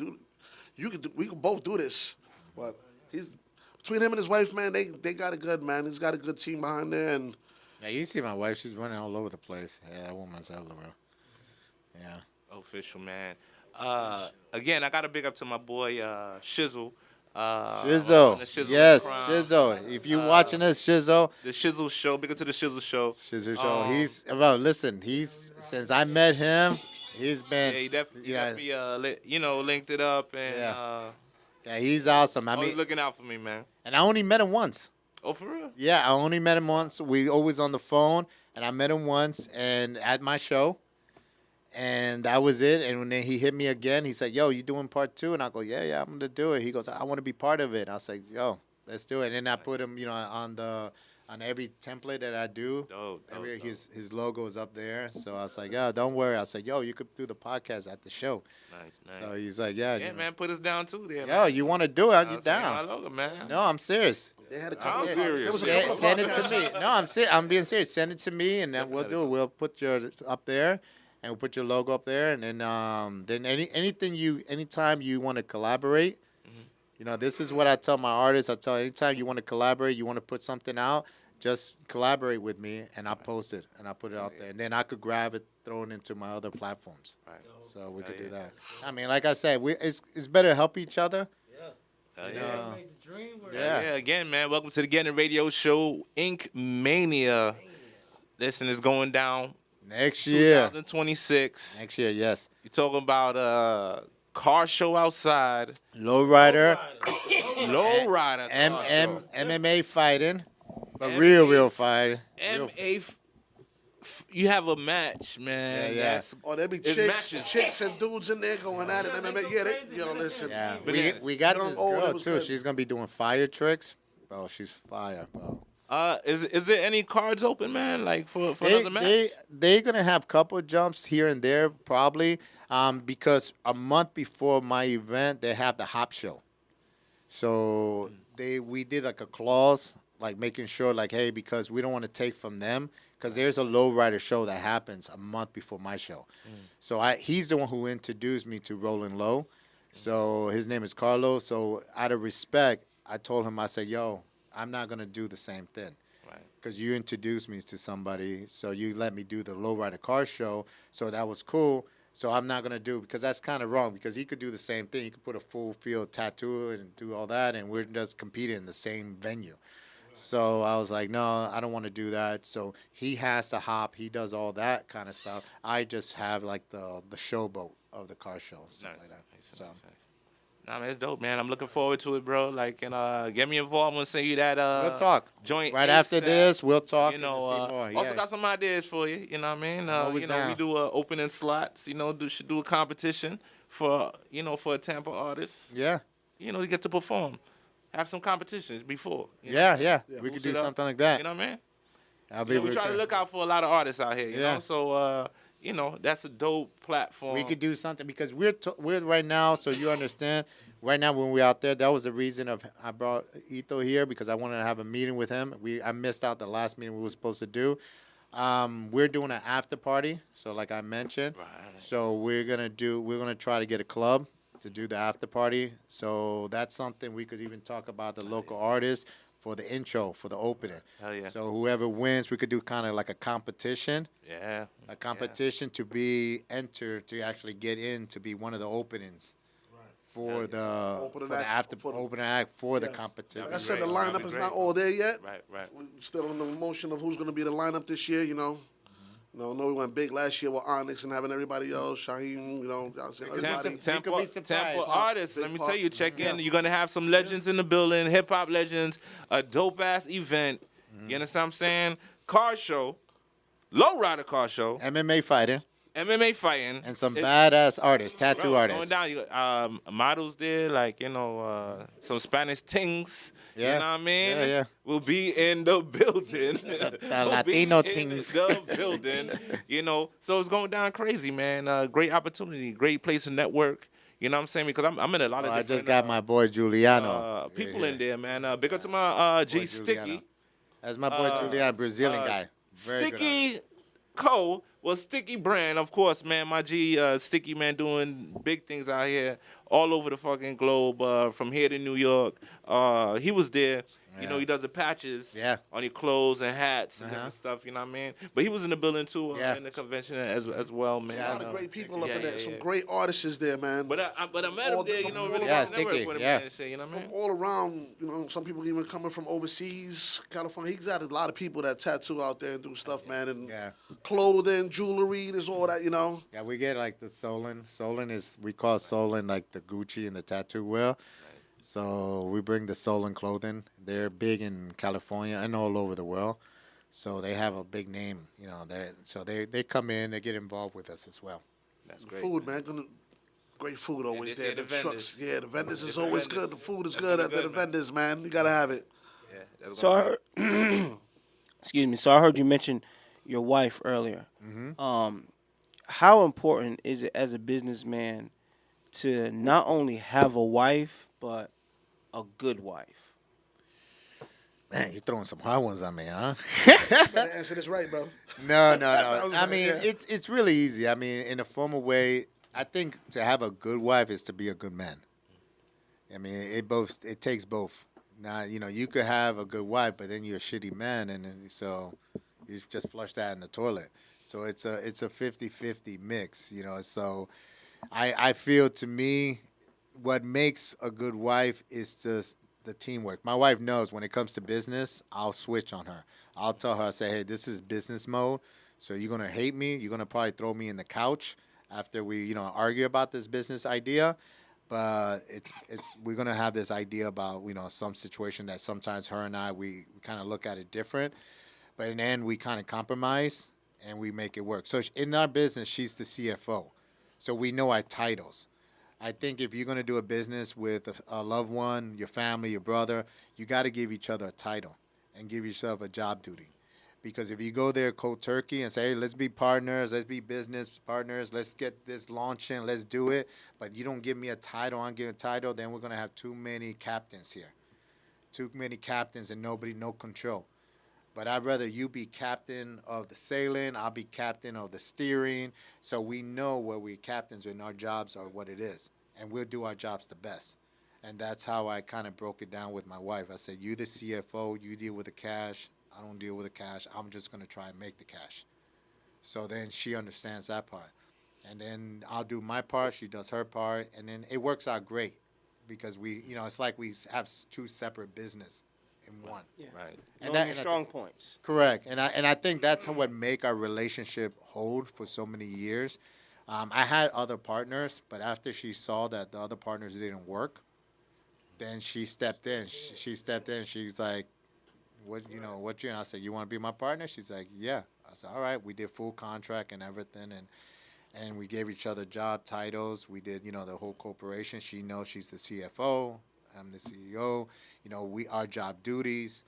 both do this. But he's between him and his wife, man, they got it good, man. He's got a good team behind there, and Yeah, you see my wife, she's running all over the place. Yeah, that woman's hella real. Yeah. Official, man. Again, I got to big up to my boy Shizzle. on Shizzo. the Shizzle Yes, Crime. Shizzo. If you watching this, Shizzo. The Shizzle Show. Big up to the Shizzle Show. Shizzo show. Listen, since I met him, he's been, Yeah, he definitely, yeah, linked it up and Yeah. yeah, he's awesome. I always mean, looking out for me, man. and I only met him once. Oh, for real? Yeah, I only met him once. We always on the phone, and I met him once and at my show, and that was it. And then he hit me again. He said, "Yo, you doing part 2?" And I go, "Yeah, I'm gonna do it." He goes, "I want to be part of it." I was like, "Yo, let's do it." And then I put him, on every template that I do. Dope, dope. His logo is up there. So I was like, "Yeah, don't worry." I said, "Yo, you could do the podcast at the show." Nice. So he's like, "Yeah, Yeah, man, put us down too there. Yo, you want to do it? I'll You say my down?" logo, man. No, I'm serious. they had a I'm couple. serious. There was a Yeah, couple of Send it podcasts. to me. No, I'm being serious. Send it to me, and then we'll do it. We'll put yours up there, and we'll put your logo up there, and then anytime you want to collaborate, you know, this is what I tell my artists. I tell anytime you want to collaborate, you want to put something out, just collaborate with me, and I'll post it and I'll put it out there, and then I could grab it, throw it into my other platforms. Right. So we could yeah. do that. I mean, like I said, it's better to help each other. Hell You yeah. know, Make the dream work. Yeah. Yeah, again, man. Welcome to the Getting Radio Show, Ink Mania. Listen, it's going down next year. 2026. Next year, yes. You're talking about car show outside, Lowrider, low rider, car show. MMA fighting, but MMA real fight. MA. You have a match, man. Yeah. That's- Oh, there be It's chicks matches. and dudes in there going at it. Yeah, listen. Yeah, Bananas. we got Young, this old, it girl was too. good. She's gonna be doing fire tricks. Bro, she's fire, bro. Is there any cards open, man? Like for They another match? they're gonna have couple jumps here and there probably, because a month before my event they have the hop show, so we did like a clause like making sure like hey because we don't want to take from them because there's a lowrider show that happens a month before my show, so he's the one who introduced me to Rolling Low, so his name is Carlos. So out of respect, I told him I said yo I'm not gonna do the same thing. Right. Because you introduced me to somebody, so you let me do the lowrider car show, so that was cool. So I'm not gonna do because that's kind of wrong. Because he could do the same thing. He could put a full field tattoo and do all that, and we're just competing in the same venue. So I was like, no, I don't want to do that. So he has to hop. He does all that kind of stuff. I just have like the showboat of the car show and stuff like that. So. Nah, man, it's dope, man. I'm looking forward to it, bro. Like, and get me involved. I'm gonna send you that We'll talk. joint Right ASAP. after this, we'll talk. You know, and see more. also Yeah. got some ideas for you. You know what I mean? always You know, down. we do opening slots. You know, should do a competition for for a Tampa artist. Yeah. You know, to get to perform. Have some competitions before. You know? Yeah. We could Boost do it up. something like that. You know what I mean? I'll You know, we real try to quick. look out for a lot of artists out here. You Yeah. know, so you know that's a dope platform. We could do something because we're right now. So you understand, right now when we're out there, that was the reason of I brought Ito here because I wanted to have a meeting with him. I missed out the last meeting we were supposed to do. We're doing an after party. So like I mentioned, Right. so we're gonna try to get a club to do the after party. So that's something we could even talk about the local artists for the intro for the opening. Hell yeah. So whoever wins, we could do kind of like a competition. Yeah. A competition to be entered to actually get in to be one of the openings for the Opening for the act, after for the- opening act for the Yeah. competition. Like I said, the Great. That'd lineup be is great. not all there yet. Right. We're still in the motion of who's going to be the lineup this year, you know. You know, I know we went big last year with Onyx and having everybody else, Shaheem, you know, everybody. Tampa, could be surprised. Tampa artists. Big Let me part. tell you, check in. Yeah. You're gonna have some legends in the building, hip hop legends, a dope ass event. You understand what I'm saying? Car show, lowrider car show, MMA fighting MMA fighting, and some It- badass artists, tattoo bro, artists. Going down, you got models there, like some Spanish things. Yeah. You know what I mean? Yeah. Will be in the building. Will Latino be in things. the building. You know, so it's going down crazy, man. Great opportunity, great place to network. You know what I'm saying? Because I'm in a lot of I different just got my boy Giuliano. people Yeah, in there, man. Big up to my G Boy Sticky. Giuliano. That's my boy Giuliano, Brazilian guy. Very good artist. Sticky Co. was Sticky Brand, of course, man. My G Sticky, man, doing big things out here, all over the fucking globe, from here to New York. He was there. You know, Yeah. he does the patches Yeah. on your clothes and hats and Uh-huh. different stuff, you know what I mean? But he was in the building, too, Yeah. in the convention as well, man. A lot of great people up Yeah, in there. yeah, Some yeah. great artists there, man. But I met him All there, you different- know, all really around. got to network Sticky, with him, yeah. and shit, you know what I From mean? all around, you know, some people even coming from overseas, California. He's got a lot of people that tattoo out there and do stuff, man. And Yeah. clothing, jewelry, there's all that, you know. Yeah, we get like the Solon. Solon is we call Solon like the Gucci and the tattoo wear. So we bring the Solon clothing. They're big in California and all over the world. So they have a big name, you know. They come in, they get involved with us as well. That's great. Food, man. Great food always this there. year the The trucks, vendors. yeah, the vendors is Different always vendors. good. The food is That's good really at the good, man. vendors, man. You gotta have it. Yeah, that's So I gonna heard, excuse me. So I heard you mention your wife earlier. How important is it as a businessman to not only have a wife but a good wife? Man, you're throwing some hard ones on me, huh? Better answer this right, bro. No. was I like, mean, yeah. it's really easy. I mean, in a formal way, I think to have a good wife is to be a good man. I mean, it takes both. Now, you know, you could have a good wife, but then you're a shitty man, and then, so you just flush that in the toilet. So it's a 50-50 mix, you know. So I feel, to me, what makes a good wife is just the teamwork. My wife knows when it comes to business, I'll switch on her. I'll tell her, I say, hey, this is business mode, so you're gonna hate me. You're gonna probably throw me in the couch after we, you know, argue about this business idea. But we're gonna have this idea about, you know, some situation that sometimes her and I we kind of look at it different, but in the end we kind of compromise and we make it work. So in our business, she's the CFO, so we know our titles. I think if you're gonna do a business with a loved one, your family, your brother, you got to give each other a title. and give yourself a job duty. Because if you go there cold turkey and say, hey, let's be partners, let's be business partners, let's get this launching, let's do it, but you don't give me a title, I'm giving a title, then we're going to have too many captains here. Too many captains and no control. But I'd rather you be captain of the sailing, I'll be captain of the steering, so we know where we're captains when our jobs are what it is, and we'll do our jobs the best. And that's how I kind of broke it down with my wife. I said, you the CFO, you deal with the cash, I don't deal with the cash, I'm just going to try and make the cash. So then she understands that part. And then I'll do my part, she does her part, and then it works out great because we, it's like we have two separate business in one. Yeah. Right. And that- your strong points. Correct, and I think that's what make our relationship hold for so many years. I had other partners, but after she saw that the other partners didn't work, then she stepped in. She stepped in. She's like, "What you?" And I said, "You want to be my partner?" She's like, "Yeah." I said, "All right." We did full contract and everything, and we gave each other job titles. We did, the whole corporation. She knows she's the CFO. I'm the CEO. Our job duties,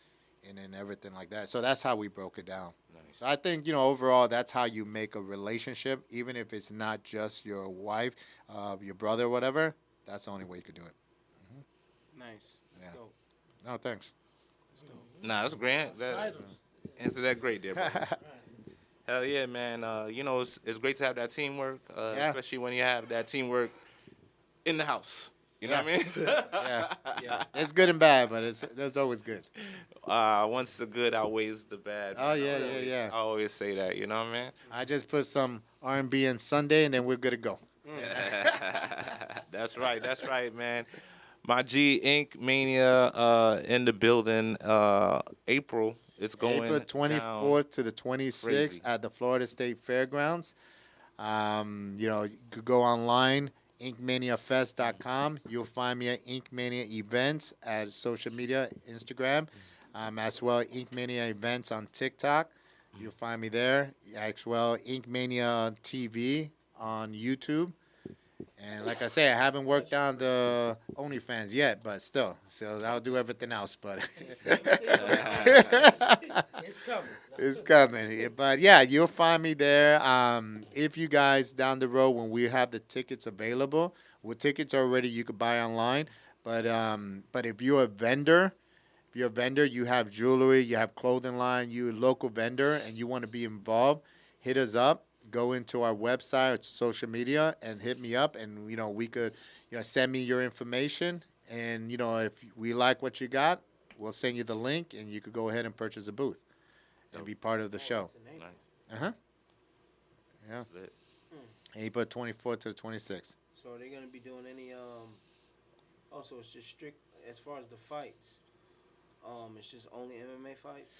and then everything like that. So that's how we broke it down. Nice. So I think, overall, that's how you make a relationship, even if it's not just your wife, your brother, or whatever. That's the only way you could do it. Nice. That's Yeah. dope. No, thanks. Nah, that's great. Answer that great there, bro. Hell yeah, man. It's great to have that teamwork, Yeah. especially when you have that teamwork in the house. You know what I mean? Yeah. Yeah. It's good and bad, but it's always good. Once the good outweighs the bad. Oh, man. yeah, yeah. I always say that. You know what I mean? I just put some R&B in Sunday, and then we're good to go. That's right, man. My G Ink Mania in the building. April. It's going April down. 24th to the 26th crazy. at the Florida State Fairgrounds. You could go online, inkmaniafest.com. You'll find me at Inkmania Events at social media, Instagram, as well Inkmania Events on TikTok. You'll find me there, as well Inkmania TV on YouTube. And like I say, I haven't worked on the OnlyFans yet, but still, so I'll do everything else. But It's coming. it's coming. But yeah, you'll find me there. If you guys down the road when we have the tickets available, with tickets already you could buy online. But if you're a vendor, you have jewelry, you have clothing line, you're a local vendor, and you want to be involved, hit us up. Go into our website or social media and hit me up, and we could send me your information, and if we like what you got, we'll send you the link, and you could go ahead and purchase a booth and be part of the show. Nice. Yeah, Lit. April 24th to the 26th. So are they gonna be doing any also it's just strict as far as the fights. It's just only MMA fights?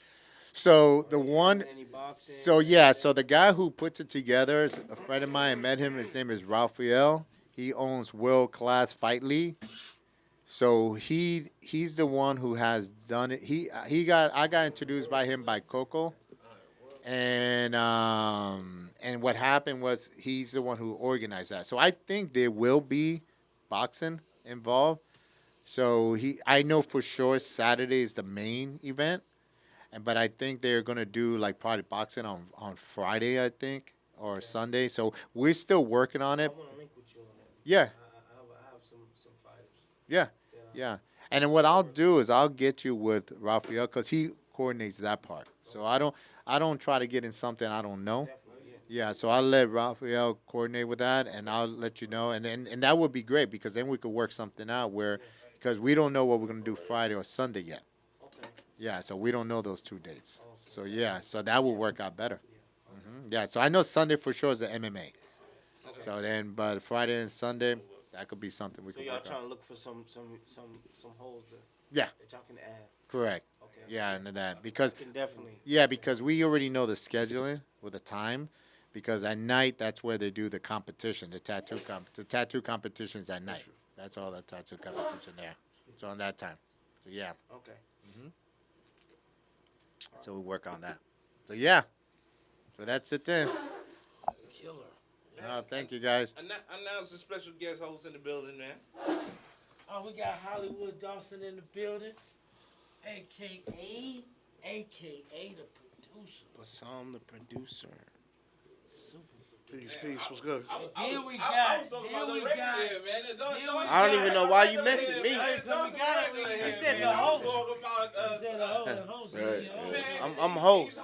So the Or you one, doing any boxing? so the guy who puts it together is a friend of mine. I met him. His name is Raphael. He owns World Class Fight League. So he's the one who has done it. I got introduced by him by Coco, and what happened was he's the one who organized that. So I think there will be boxing involved. So I know for sure Saturday is the main event. But I think they're gonna do like probably boxing on Friday, I think, or Sunday. So we're still working on I it. want to link with you on that. Yeah, I have some fighters. yeah. And then what I'll do is I'll get you with Raphael because he coordinates that part. So I don't try to get in something I don't know. Definitely, yeah. Yeah, so I'll let Raphael coordinate with that, and I'll let you know. And that would be great because then we could work something out because we don't know what we're gonna do Friday or Sunday yet. Okay. Yeah, so we don't know those 2 dates. So yeah, so that will work out better. Yeah, so I know Sunday for sure is the MMA. So then, but Friday and Sunday, that could be something we So could y'all work trying out. to look for some holes Yeah, that y'all can add. correct. Okay. Yeah, and that because Can definitely. because we already know the scheduling with the time. Because at night, that's where they do the competition, the tattoo competitions at night. That's all the tattoo competition there. So on that time. So yeah. Okay. So we work on that. So yeah. So that's it then. Killer. Thank you guys. Announce the special guest host in the building, man. Oh, we got Hollywood Dawson in the building, a.k.a. AKA the producer. Bassam the producer. Super producer. Peace. What's good? Then we I got. was talking Then about we the radio got. here, man. I don't even know why you mentioned me. He said the host. He said the host. Right. I'm host.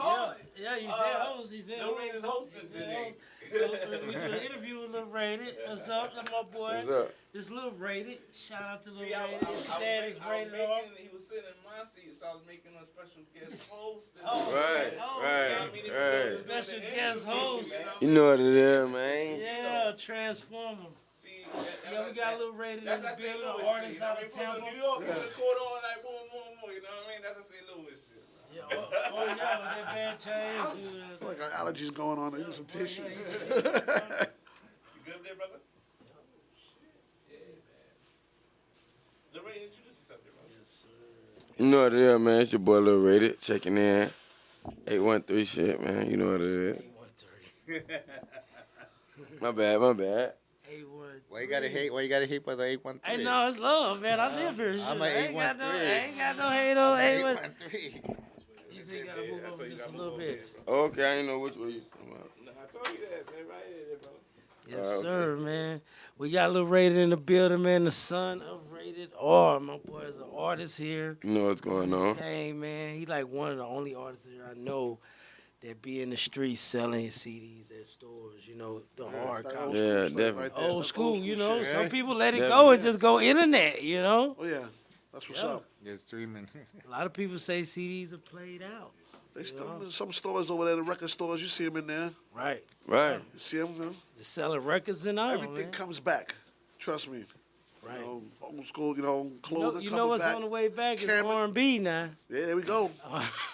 Yeah, he said host. He said Lil Rated is hosting today. We do an interview with Lil Rated. What's up? That's my boy. What's up? This Lil Rated. Shout out to Lil See, I Rated. His dad is rated R. he was sitting in my seat, so I was making a special guest host. Right. Special guest host. You know what it is, man. Yeah, Transformer. See, Yeah, we got Lil Rated in that's the I say building. Louis Artists shit. out I mean, of from Tampa. New York, you record on like boom, you know what I mean? That's I say Louis shit. Yeah, oh yeah, that bad change. Like got allergies going on. I need some tissue. You good there, brother? Yeah, man. Lil Rated, introduce yourself there, brother. You know what it is, man. It's your boy Lil Rated checking in. 813 shit, man. You know what it is. 813. My bad. 813. Why you gotta hate? Why you gotta hate by the 813? Hey, no, it's love, man. I live here. I'm I a ain't got no, 813. I ain't got no hate on 813. You think you gotta move over just a little bit. Okay, I didn't know which way you talking about. No, I told you that, man, right here, brother. Yes, sir, man. We got Lil Rated in the building, man. The son of Rated R. My boy is an artist here. You know what's going on. Dang, man. He like one of the only artists here I know that be in the streets selling his CDs at stores, you know, the hard That's copy. old school Yeah, stuff definitely. right there. Old That's school, you know. shit. Some people let it Yeah. go and just go internet, you know. Oh yeah, that's what's Yeah. up. You're streaming. A lot of people say CDs are played out. They still some stores over there, the record stores. You see them in there. Right. Right. You see them. They're selling records and all, Everything man. comes back. Trust me. Right. You know, old school. You know, You clothing know coming what's back. on the way back is Camera- R&B now. Yeah, there we go.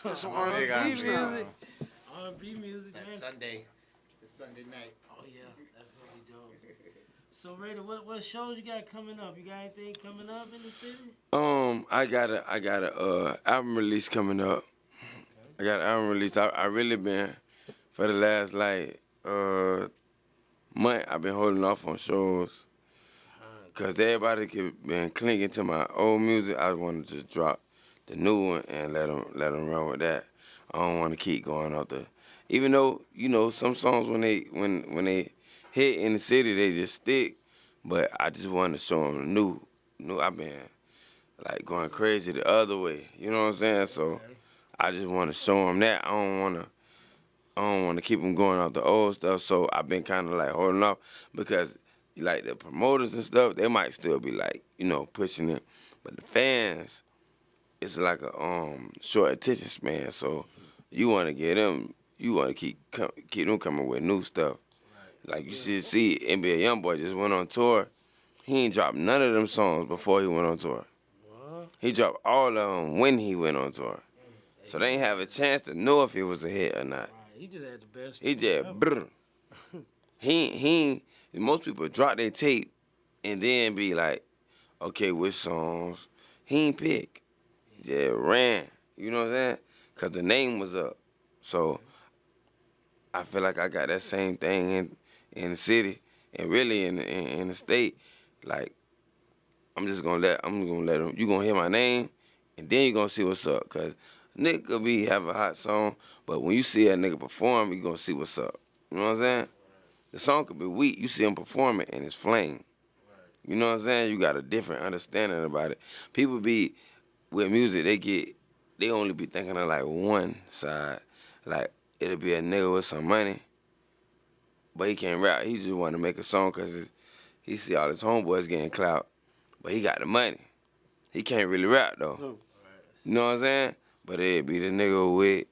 There's some R&B They got groups now. music. R&B music, man. That's Sunday. It's Sunday night. Oh yeah, that's gonna be dope. So Raider, what shows you got coming up? You got anything coming up in the city? I got a album release coming up. I got an album release. I really been for the last month. I've been holding off on shows because everybody been clinging to my old music. I wanted to just drop the new one and let them run with that. I don't want to keep going out there. Even though, you know, some songs when they hit in the city, they just stick. But I just want to show them new. I've been like going crazy the other way. You know what I'm saying? So I just want to show them that. I don't want to keep them going off the old stuff. So I've been kind of like holding off because like the promoters and stuff, they might still be like, you know, pushing it. But the fans, it's like a short attention span. So you want to get them, you want to keep them coming with new stuff. Like you should see NBA YoungBoy just went on tour. He ain't dropped none of them songs before he went on tour. He dropped all of them when he went on tour. So they ain't have a chance to know if it was a hit or not. He just had the best. He just brr. He most people drop their tape and then be like, okay, which songs? He ain't pick. He just ran. You know what I'm saying? Cause the name was up. So I feel like I got that same thing in the city and really in the state. Like I'm gonna let them. You gonna hear my name and then you gonna see what's up. Cause nigga could have a hot song, but when you see that nigga perform, you gonna see what's up. You know what I'm saying? The song could be weak. You see him perform it and it's flame. You know what I'm saying? You got a different understanding about it. People be with music, they only be thinking of like one side. Like it'll be a nigga with some money, but he can't rap. He just want to make a song because he see all his homeboys getting clout, but he got the money. He can't really rap though. You know what I'm saying? But it'd be the nigga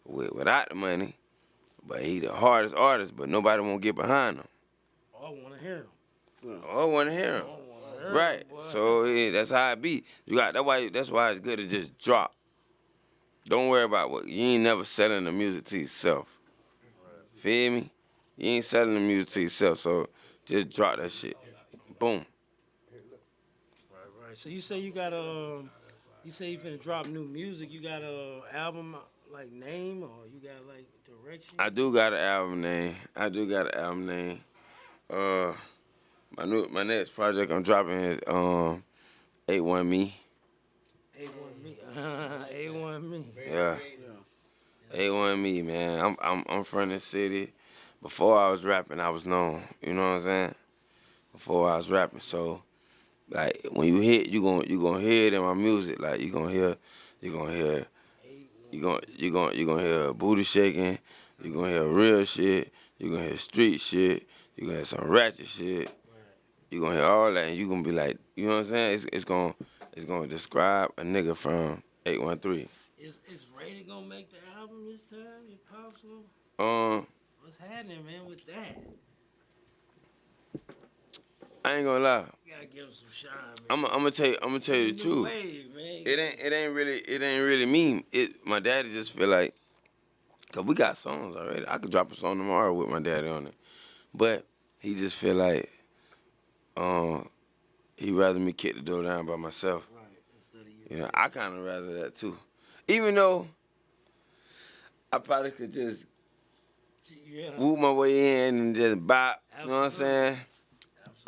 without the money, but he the hardest artist, but nobody won't get behind him. I want to hear him. I want to hear him. Right. So yeah, that's how it be. That's why it's good to just drop. Don't worry about what you ain't never selling the music to yourself. Feel me? You ain't selling the music to yourself, so just drop that shit. Boom. Right. So you say you got you say you finna drop new music. You got a album like name or you got like direction? I do got an album name. My next project I'm dropping is A1 Me. A1 Me. A1 Me. Yeah. A1 Me, man. I'm from the city. Before I was rapping, I was known. You know what I'm saying? Before I was rapping, so like when you hit, you gonna hear it in my music. Like you gonna hear you gonna hear booty shaking. You gonna hear real shit. You gonna hear street shit. You gonna hear some ratchet shit. You gonna hear all that, and you gonna be like, you know what I'm saying? It's gonna describe a nigga from 813. Is Ray gonna make the album this time? If possible. What's happening, man, with that? I ain't gonna lie. You gotta give him some shine, man. I'm gonna tell you the New truth. wave, man. It ain't really me. My daddy just feel like, cause we got songs already. I could drop a song tomorrow with my daddy on it, but he just feel like, he rather me kick the door down by myself. Right, instead of you. You know, I kind of rather that too. Even though I probably could just Yeah. woo my way in and just bop. You know what I'm Absolutely. saying?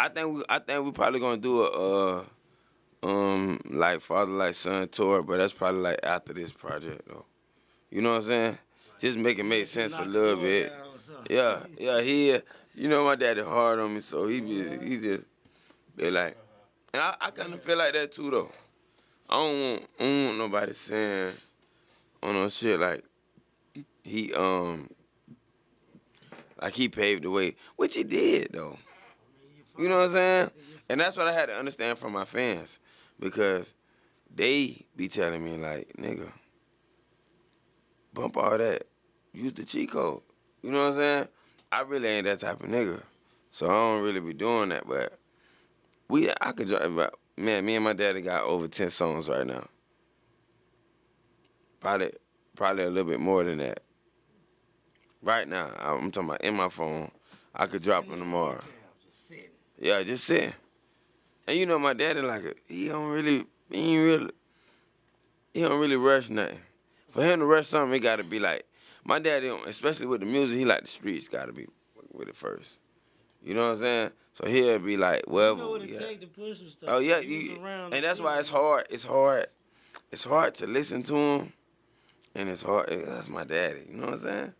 I think we probably gonna do a like father like son tour, but that's probably like after this project though. You know what I'm saying? Just make it make sense a Knock the little door bit. down or something. Yeah. He, you know, my daddy hard on me, so he just be like, and I kind of feel like that too though. I don't want nobody saying on no shit like he like he paved the way, which he did though. You know what I'm saying? And that's what I had to understand from my fans, because they be telling me like, nigga, bump all that, use the cheat code. You know what I'm saying? I really ain't that type of nigga, so I don't really be doing that. But I could drive about, man. Me and my daddy got over 10 songs right now. Probably a little bit more than that. Right now, I'm talking about in my phone. I could drop them tomorrow. Just sitting. Yeah, just sitting. And you know my daddy he don't really rush nothing. For him to rush something, it gotta be like, my daddy, especially with the music, he like the streets gotta be with it first. You know what I'm saying? So he'll be like, well, You know what it take to push and stuff. oh yeah, He was around and the that's why people. it's hard to listen to him, and it's hard. That's my daddy. You know what I'm saying?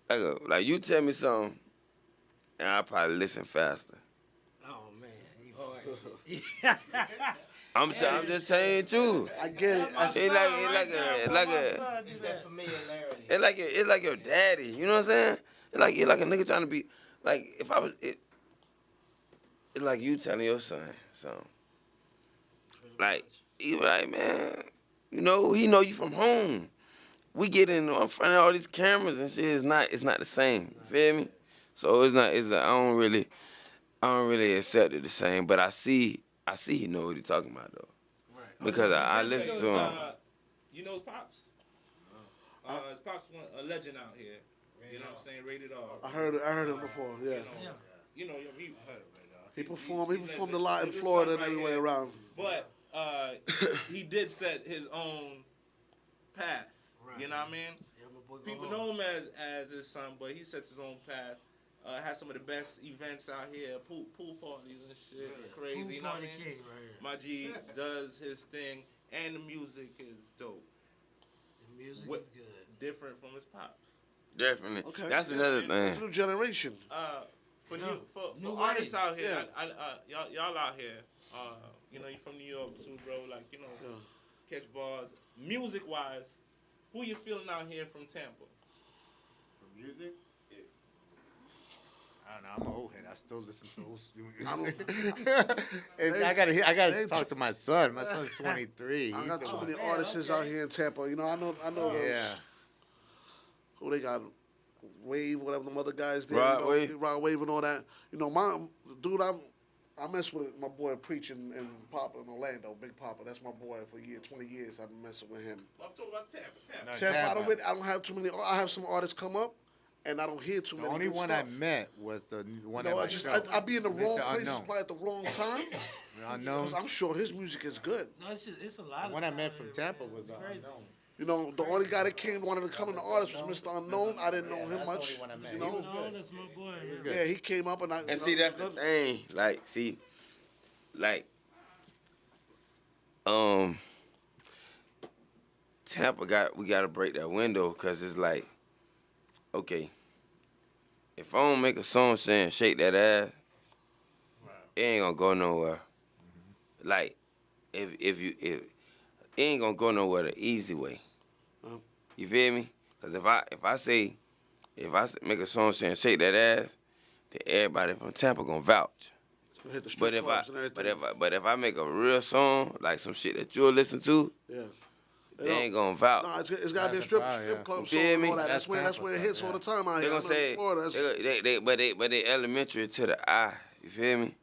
It's like you tell me something, and I'll probably listen faster. Oh man, you hard. I'm just telling you the truth. I get it. It's that familiarity. it's like your daddy. You know what I'm saying? It's like a nigga trying to be like, if I was it's like you telling your son something. Like he was like, man, you know, he know you from home. We get in front of all these cameras and shit. It's not the same. You feel me? So I don't really accept it the same. But I see he know what he talking about though. Right. Because I listen to him. You know his pops? His pops a legend out here. You know what I'm saying? Rated R. I heard him before. Yeah. You know, He performed a lot in Florida and everywhere around. But he did set his own path. You know what I mean? Yeah, my boy go People home. know him as his son, but he sets his own path. Has some of the best events out here, pool parties and shit, crazy. Pool You know what I party mean? king right here. My G does his thing, and the music is dope. The music What- is good. Different from his pops. Definitely. Okay. That's another It's thing. a new generation. For Yeah. for New artists waves. out here, Yeah. y'all out here, you know, you from New York too, bro. Like, you know, catch bars. Music wise, who you feeling out here from Tampa? For music? I don't know. I'm an old head. I still listen to old music. I gotta talk to my son. My son's 23. I got He's too the many one. artists out here in Tampa. You know, I know. Yeah. Who they got? Wave, whatever the other guys there. Rod you know, Wave. Rod Wave and all that. You know, the dude I mess with my boy preaching and Papa in Orlando, Big Papa. That's my boy for 20 years. I've been messing with him. I'm talking about Tampa. No, Tampa, I don't have too many. I have some artists come up, and I don't hear too The many. only good one stuff. I met was the one You know, that I be in the wrong Mr. places, Unknown. probably at the wrong time. Unknown. 'Cause I'm sure his music is good. No, it's a lot The of one I met talent from here, Tampa man. was It's crazy. Unknown. You know, the only guy that came wanted to come in the artist was Mr. Unknown. I didn't know Yeah, him that's the much. only one I met. You He was know, No, that's my boy. good. yeah, he came up and I. And see, that's the thing. Like, see, like, Tampa we gotta break that window because it's like, okay, if I don't make a song saying shake that ass, it ain't gonna go nowhere. Like, if it ain't gonna go nowhere the easy way. You feel me? Cause if I make a song saying shake that ass, then everybody from Tampa gonna vouch. Hit the But strip if clubs and everything. if I make a real song like some shit that you'll listen to, Yeah. they ain't gonna vouch. No, it's gotta be a That's strip the problem, yeah. club You song feel and me? all that. That's That's where it Tampa hits stuff, all the time out They here. gonna I know in say Florida, that's- but they elementary to the eye. You feel me?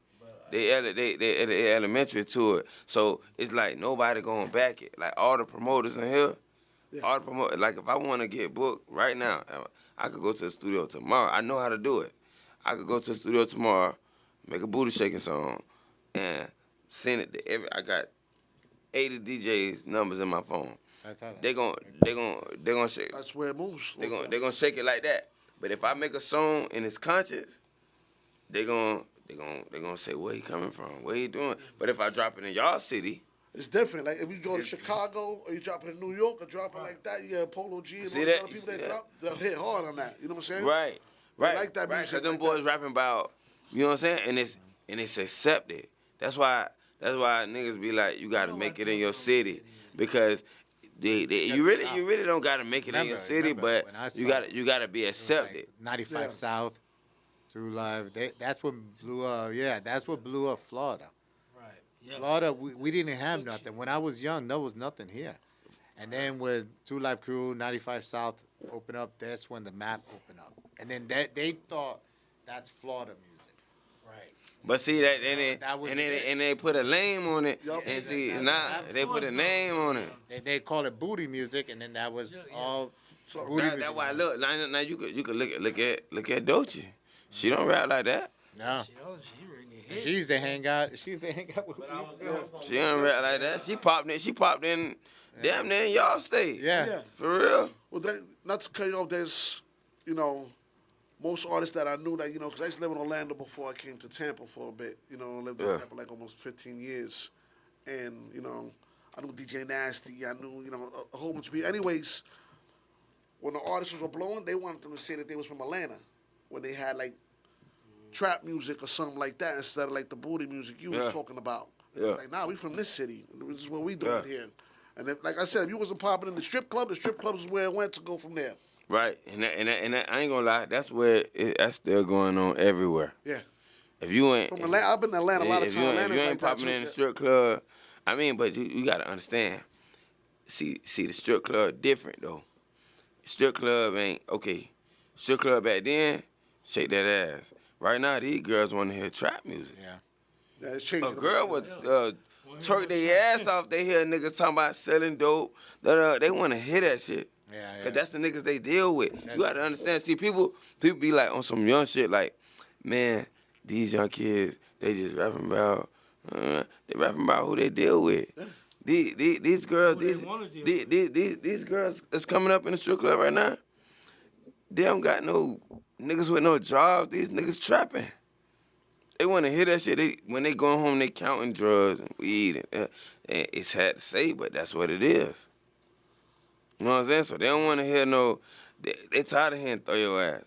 They elementary to it. So it's like nobody gonna back it. Like all the promoters in here, all the promoters. Like if I want to get booked right now, I could go to the studio tomorrow. I know how to do it. I could go to the studio tomorrow, make a booty shaking song, and send it to I got 80 DJs numbers in my phone. That's how They gonna shake. That's where it moves. They gonna shake it like that. But if I make a song and it's conscious, they gonna say where he coming from, what he doing. But if I drop it in y'all city, It's different. Like if you go to Chicago or you drop it in New York or drop it like that, yeah, Polo G and See all that? the other You people see that that? drop, they'll hit hard on that. You know what I'm saying? right, like that right, music cause them like boys that. rapping about, you know what I'm saying, and it's accepted. That's why niggas be like, you gotta make it in your city because you really don't gotta make it in your city, remember, but when I you gotta be It was accepted. like 95 Yeah. South, True Live. That's what blew up. Yeah, that's what blew up Florida. Right. Yeah. Florida, we didn't have nothing. When I was young, there was nothing here. And then when True Life Crew, 95 South opened up, that's when the map opened up. And then they thought that's Florida music. Right. But see that and they put a name on it, Yup. and see That's now what they put a name on it. They call it booty music, and then that was all booty music. That's why look now you could look at Doechii. She don't rap like that. No. She really hit. She used to hang out. She used to hang out with She don't rap like that. She popped in damn near in y'all state. Yeah. Yeah. For real. Well, not to cut you off, there's, most artists that I knew that, because I used to live in Orlando before I came to Tampa for a bit. Lived in Yeah. Tampa like almost 15 years. And, I knew DJ Nasty. I knew, a whole bunch of people. Anyways, when the artists were blowing, they wanted them to say that they was from Atlanta. When they had, like, trap music or something like that instead of, like, the booty music you Yeah. was talking about. Yeah. Like, nah, we from this city. This is what we doing Yeah. here. And if, like I said, if you wasn't popping in the strip clubs is where it went to go from there. Right. And that, I ain't gonna lie, that's where that's still going on everywhere. Yeah. If you ain't From Atlanta, I've been to Atlanta a lot of if times. you ain't Atlanta's like that popping too. in the strip club, I mean, but you gotta understand. See, the strip club different though. Strip club ain't okay. Strip club back then, shake that ass. Right now, these girls want to hear trap music. Yeah. Yeah, it's changing. A girl would twerk their ass off. They hear niggas talking about selling dope. They want to hear that shit. Yeah. Cause that's the niggas they deal with. You gotta understand. See, people be like on some young shit. Like, man, these young kids, they just rapping about. They rapping about who they deal with. These girls, Who they wanna deal these girls that's coming up in the strip club right now. They don't got no niggas with no jobs. These niggas trapping. They want to hear that shit. When they going home, they counting drugs and weed. And it's sad to say, but that's what it is. You know what I'm saying? So they don't want to hear no. They tired of hearing throw your ass.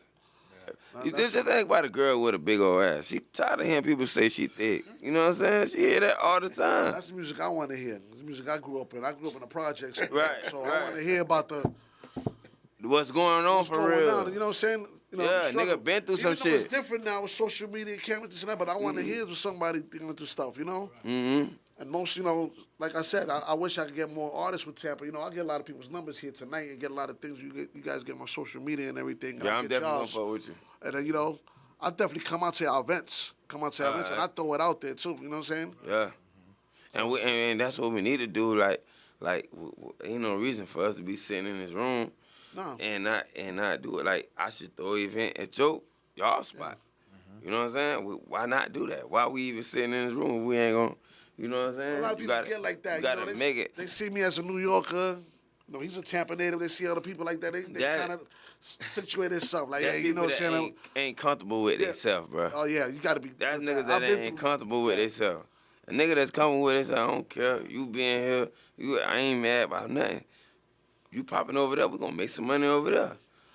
You just think about a girl with a big old ass. She tired of hearing people say she thick. You know what I'm saying? She hear that all the time. That's the music I want to hear. It's the music I grew up in. I grew up in the projects. Right, So right. I want to hear about What's going on what's for going real? on. You know what I'm saying? Yeah, the struggle. nigga been through Even some though It's shit. different now with social media, cameras, this and that, but I want to hear somebody going through stuff, Mm-hmm. And most, like I said, I wish I could get more artists with Tampa. I get a lot of people's numbers here tonight and get a lot of things. You guys get my social media and everything. and Yeah, I I'm get definitely gonna y'all's. fuck with you. And then, I definitely come out to our events. And I throw it out there too. You know what I'm saying? Yeah, and that's what we need to do. Like ain't no reason for us to be sitting in this room No. and not do it. Like I should throw an event at y'all spot. You know what I'm saying? Why not do that? Why we even sitting in this room if we ain't gonna? You know what I'm saying? A lot of You people gotta- get like that. You gotta they, make it. They see me as a New Yorker. He's a Tampa native. They see other people like that. They That- kind of situate themselves. Like, That's hey, you know people what I'm that saying? ain't comfortable with Yeah. themselves, bro. Oh, yeah, you got to be. That's with niggas I've that been ain't through- comfortable with themselves. A nigga that's coming with themselves, I don't care. You being here, I ain't mad about nothing. you popping over there, we gonna make some money over there.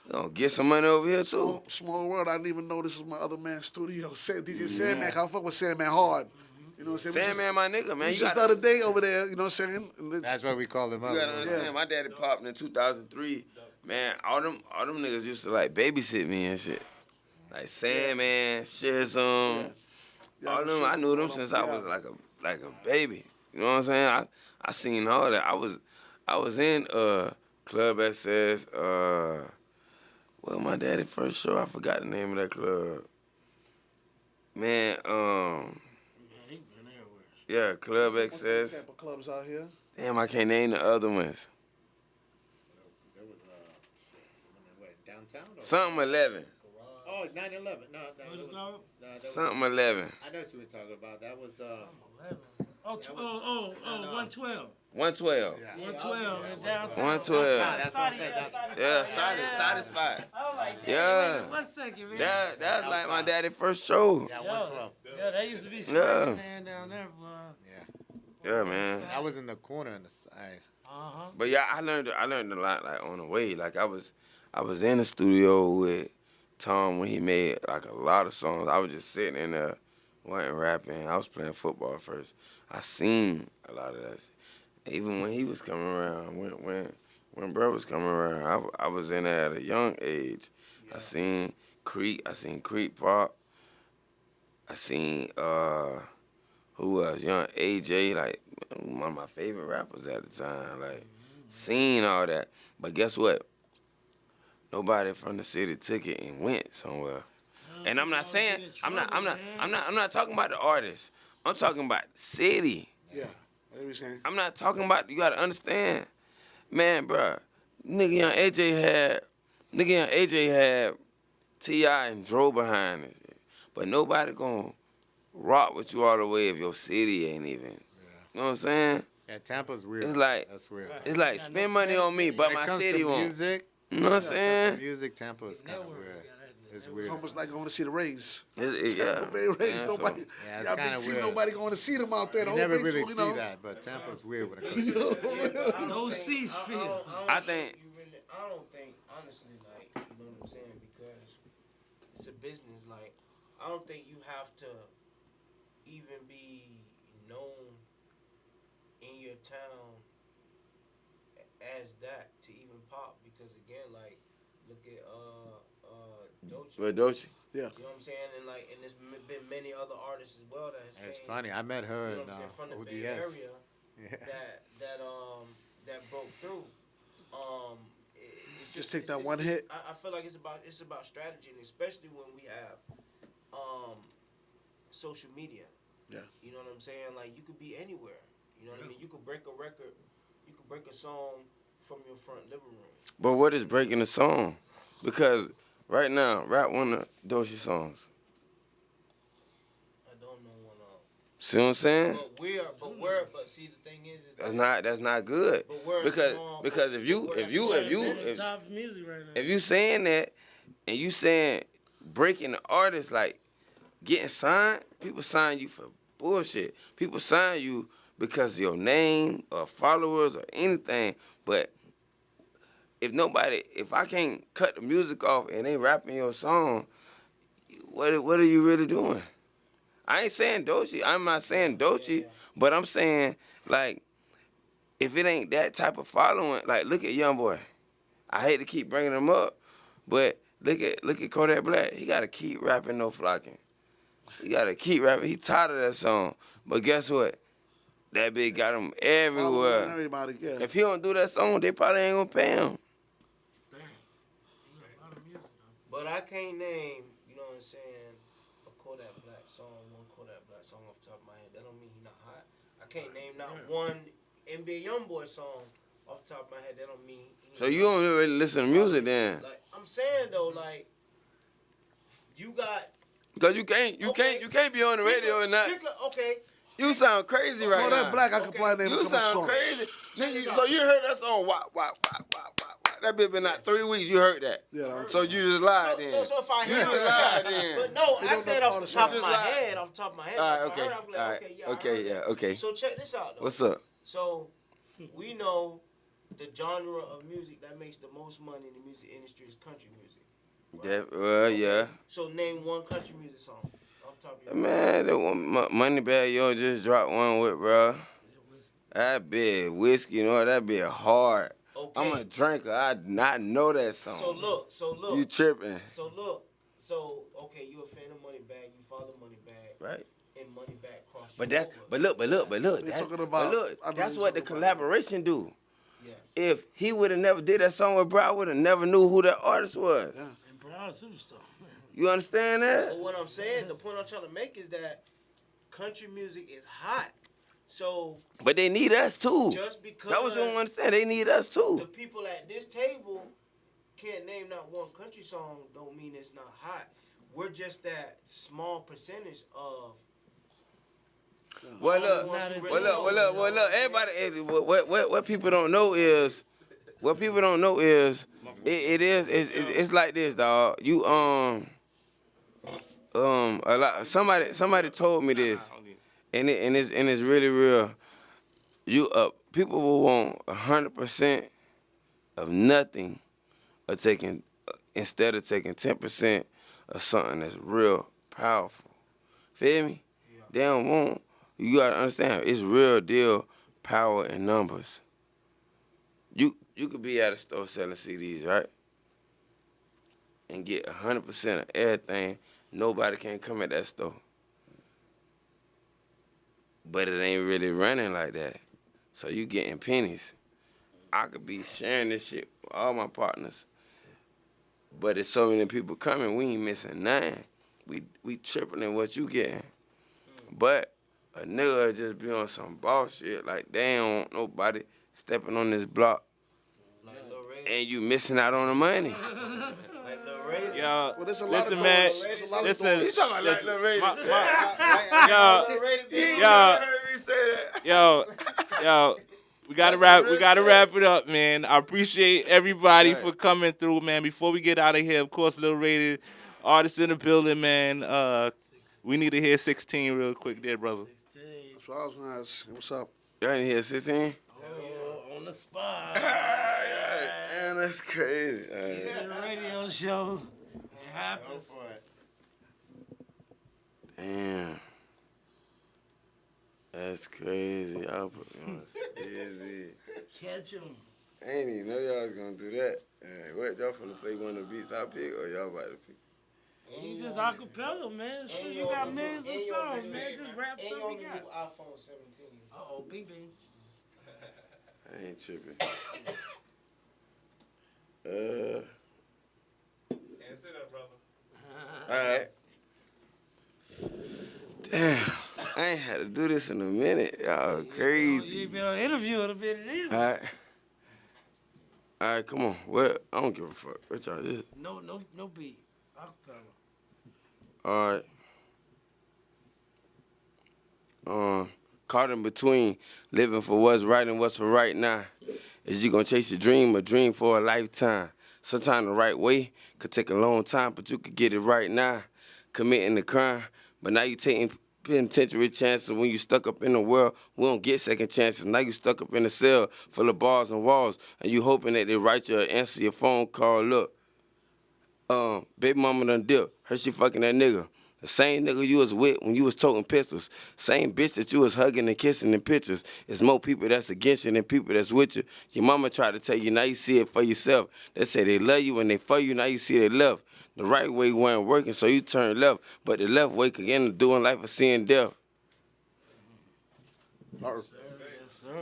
We gonna get some money over here too. Small world. I didn't even know this was my other man's studio. DJ Sandman. I fuck with Sandman hard. You know what I'm saying? Sandman, my nigga, man. Just the other day over there. You know what I'm saying? That's why we call him up. You gotta understand, my daddy popped in 2003. Man, all them niggas used to like babysit me and shit. Like Sandman, Shizzum. All them, I knew them since I was like a baby. You know what I'm saying? I seen all that. I was in Club XS. Well, my daddy first show, I forgot the name of that club. Man, yeah, Club XS. Tampa clubs out here. Damn, I can't name the other ones. There was what, downtown? Or? Something 11. Oh, 9/11. No, that was, Something 11. I know what you were talking about. That was 112. 112. 112 in downtown. 112. That's what I said. Yeah, solid spot. Yeah. 1 second, man. That's like my daddy's first show. Yeah, 112. Yeah, they used to be Yeah. screaming down there, boy. Yeah, man. I was in the corner on the side. But yeah, I learned a lot like on the way. Like I was in the studio with Tom when he made like a lot of songs. I was just sitting in there, wasn't rapping. I was playing football first. I seen a lot of that shit. Even when he was coming around, when bro was coming around, I was in there at a young age. I seen Creek Pop. I seen who else? Young AJ, like one of my favorite rappers at the time. Like seen all that. But guess what? Nobody from the city took it and went somewhere. And I'm not saying I'm not talking about the artist. I'm talking about the city. Yeah. Everything. I'm not talking about, you gotta understand. Man, bruh, nigga young AJ had T.I. and Dro behind it. But nobody gonna rock with you all the way if your city ain't even. You know what I'm saying? Yeah, Tampa's weird. It's like, That's weird. it's like spend money on me, but When it my comes city to won't. music, You know what I'm saying? music, Tampa is kind of weird. It's weird. Almost like going to see the Rays. Yeah. Tampa Bay Rays. Yeah, Nobody. Yeah, it's y'all kinda big team, weird. nobody going to see them out there. The You whole never baseball, really you know? see that, but Tampa's weird when it comes to No seats filled. I think- I don't think, honestly, like, you know what I'm saying? Because it's a business. Like, I don't think you have to even be known in your town as that to even pop. Because again, like, look at Doechii. With Doechii. Yeah. You know what I'm saying? And like, and there's been many other artists as well that has It's came, funny. I met her you know in what I'm saying, from the Bay ODS. Area that broke through. It's Just take that it's- one hit. I feel like it's about strategy, and especially when we have social media. Yeah. You know what I'm saying? Like, you could be anywhere. You know what I mean? You could break a record. You could break a song from your front living room. But what is breaking the song? Because right now, rap one of Doechii songs. I don't know one of. See what I'm saying? But see, the thing is That's not good. But we're Because small, because but if you Top music right now. if you saying that and you saying breaking the artist, like getting signed, people sign you for bullshit. People sign you because of your name or followers or anything. But if I can't cut the music off and they rapping your song, what are you really doing? I ain't saying Doechii. I'm not saying Doechii, but I'm saying, like, if it ain't that type of following, like, look at YoungBoy. I hate to keep bringing him up, but look at Kodak Black. He got to keep rapping No Flocking. He got to keep rapping. He tired of that song. But guess what? That bitch got him everywhere. Everybody, yeah. If he don't do that song, they probably ain't going to pay him. But I can't name, you know what I'm saying, a Kodak Black song, one Kodak Black song off the top of my head. That don't mean he not hot. I can't name not one NBA YoungBoy song off the top of my head. That don't mean he So you don't really listen to music then. Like, I'm saying though, like, you got Because you can't be on the radio and not. okay. You sound crazy right Oh, now. that Black, I could probably name a You couple sound songs. crazy. So you heard that song? Wop, wop, wop, wop, wop, wop. That bitch been out 3 weeks. You heard that? Yeah. So you just lied then. So if I hear You just lied then. but no, I don't said know off all the the top songs. of my Just lied. head, off the top of my head. All right, If I okay. heard it, I'm like, All right. okay, yeah, I Okay, heard yeah, that. okay. So check this out though. What's up? So we know the genre of music that makes the most money in the music industry is country music. Yeah. So name one country music song off the top of your Man, that one, Moneybag Yo just dropped one with, bro. That be whiskey, you know, that be hard. Okay. I'm a drinker. I not know that song. So look. You tripping. So okay, you a fan of Moneybag, you follow Moneybag. Right. And Moneybag crossed But you that, over. but look, You're that's, talking about- but look, I know that's you're what the talking about. collaboration do. Yes. If he would have never did that song with bro, I would have never knew who that artist was. Yeah. And Brown Superstar. You understand that? But what I'm saying, the point I'm trying to make is that country music is hot. So But they need us too. just because That was what you don't understand. They need us too. the people at this table can't name not one country song, don't mean it's not hot. We're just that small percentage of. Well, look, everybody. What people don't know is, it's like this, dog. You a lot. Somebody told me this, and it's really real. People will want 100% of nothing, or instead of taking 10% of something that's real powerful. Feel me? Yeah. They don't want. You gotta understand, it's real deal power in numbers. You could be at a store selling CDs, right? And get 100% of everything. Nobody can come at that store. But it ain't really running like that. So you getting pennies. I could be sharing this shit with all my partners. But it's so many people coming, we ain't missing nothing. We tripling what you getting. But a nigga just be on some boss shit, like they don't want nobody stepping on this block, Like Lil Ray. and you missing out on the money. Like Lil Ray. Yo, Well, there's a lot listen, of man. doors. There's a lot of Listen, doors. listen. Lil Ray. Yo, Lil Ray to be yo, we gotta wrap it up, man. I appreciate everybody for coming through, man. Before we get out of here, of course, Lil Rated, artists in the building, man. We need to hear 16 real quick, there, brother. That's what I was gonna ask. What's up? You ain't here 16? Oh, on the spot. Man, that's crazy. The radio show. It happens. Damn. That's crazy. Y'all put me on easy. Catch 'em. I ain't even know y'all was gonna do that. What, y'all finna play one of the beats I pick, or y'all about to pick? You just acapella, man. Shit, you got millions of songs, man. Just rap And you something only you do got. iPhone 17. Uh-oh, bing, bing. I ain't tripping. Sit up, brother. Alright. Damn. I ain't had to do this in a minute. Y'all You crazy. ain't been on an interview in a minute either. Alright. Alright, come on. What? I don't give a fuck. What y'all this? No beat. Acapella. Alright. Caught in between, living for what's right and what's for right now. Is you gonna chase your dream, a dream for a lifetime? Sometimes the right way could take a long time, but you could get it right now. Committing the crime, but now you taking penitentiary chances. When you stuck up in the world, we don't get second chances. Now you stuck up in a cell full of bars and walls, and you hoping that they write you or answer your phone call. Look, baby mama done dipped. Her she fucking that nigga. The same nigga you was with when you was toting pistols. Same bitch that you was hugging and kissing in pictures. It's more people that's against you than people that's with you. Your mama tried to tell you, now you see it for yourself. They say they love you and they for you, now you see they love. The right way wasn't working, so you turned left. But the left way could end up doing life or seeing death. Yes, sir.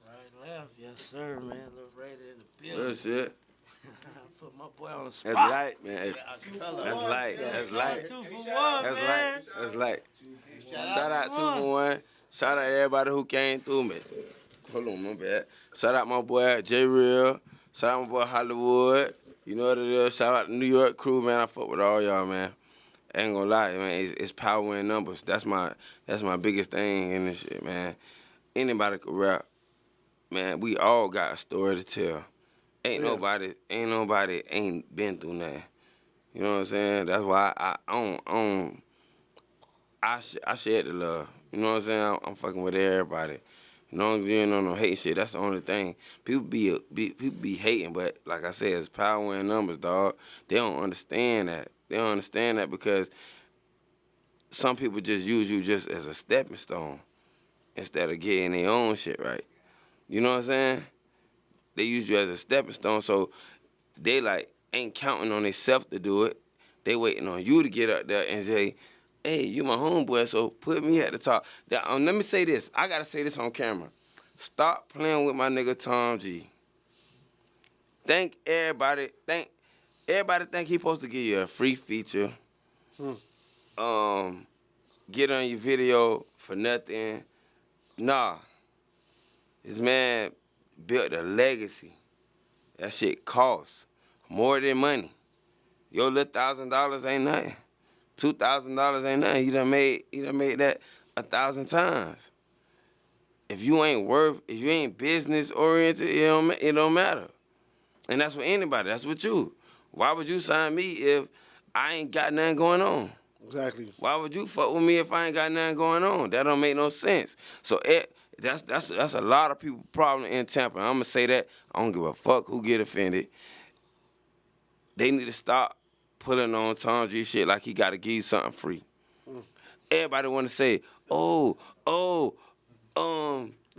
Right, left. Yes, sir, man. Little Rated in the building. Real shit. Put my boy on the spot. That's light, man. That's light. That's light. 2 for 1, That's man. light. That's light. Shout out 2 for 1. Shout out everybody who came through me. Hold on, my bad. Shout out my boy J Real. Shout out my boy Hollywood. You know what it is. Shout out the New York crew, man. I fuck with all y'all, man. I ain't gonna lie, man. It's power in numbers. That's my biggest thing in this shit, man. Anybody could rap, man. We all got a story to tell. Ain't nobody ain't been through nothing. You know what I'm saying? That's why I share the love. You know what I'm saying? I'm fucking with everybody. As long as you ain't on no hate shit, that's the only thing. People be hating, but like I said, it's power in numbers, dog. They don't understand that. They don't understand that because some people just use you just as a stepping stone instead of getting their own shit right. You know what I'm saying? They use you as a stepping stone, so they like ain't counting on themselves to do it. They waiting on you to get up there and say, hey, you my homeboy, so put me at the top. Let me say this. I got to say this on camera. Stop playing with my nigga Tom G. Everybody think he supposed to give you a free feature. Get on your video for nothing. Nah. This man built a legacy. That shit costs more than money. Your little $1,000 ain't nothing. $2,000 ain't nothing. He done made that 1,000 times. If you ain't business oriented, it don't matter. And that's with anybody. That's with you. Why would you sign me if I ain't got nothing going on? Exactly. Why would you fuck with me if I ain't got nothing going on? That don't make no sense. So that's a lot of people problem in Tampa. I'm gonna say that. I don't give a fuck who get offended. They need to stop pulling on Tom G shit like he gotta give you something free. Everybody wanna say, what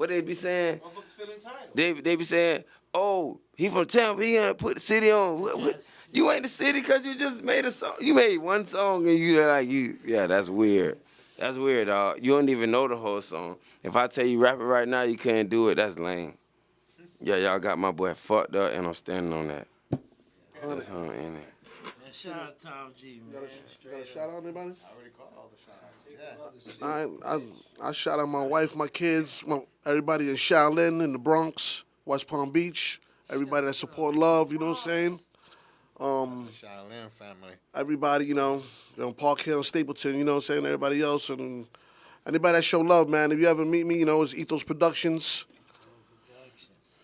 they be saying? They be saying, oh, he from Tampa, he gonna put the city on. What? You ain't the city because you just made a song. You made one song and yeah, that's weird. That's weird, dog. You don't even know the whole song. If I tell you rap it right now, you can't do it, that's lame. Yeah, y'all got my boy fucked up and I'm standing on that. That's how I'm in it. Man, shout out Tom G, man. Got a shout out anybody? I already called all the shout outs. Yeah. I shout out my wife, my kids, everybody in Shaolin, in the Bronx, West Palm Beach, everybody that support love, you know what I'm saying? Shaolin family. Everybody, Park Hill, Stapleton, you know what I'm saying? Everybody else, and anybody that show love, man. If you ever meet me, it's Ethos Productions.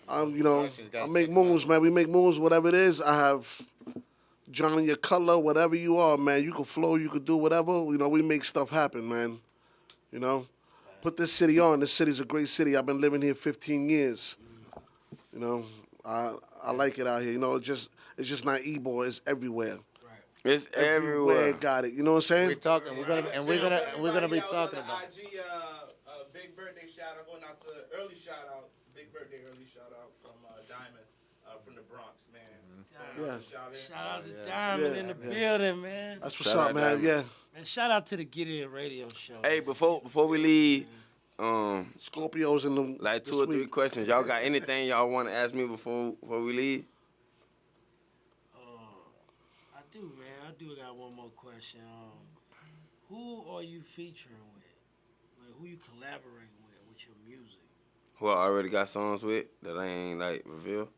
I make moves, man. We make moves, whatever it is. I have Johnny, your color, whatever you are, man. You can flow, you can do whatever. We make stuff happen, man. Put this city on. This city's a great city. I've been living here 15 years. I like it out here. It's just not Ybor. It's everywhere. It's everywhere. Got it. You know what I'm saying? We're talking. We're gonna be talking about. IG, big birthday shout out going out to early shout out. Big birthday early shout out from Diamond from the Bronx, man. Shout out to Diamond in the building, man. That's what's up, man. Yeah. And shout out to the Get It Radio Show. Hey, before we leave, Scorpios in the like 2 or 3 questions. Y'all got anything y'all want to ask me before we leave? I do, man. I do got one more question. Who are you featuring with? Like, who you collaborating with your music? Who I already got songs with that I ain't like reveal.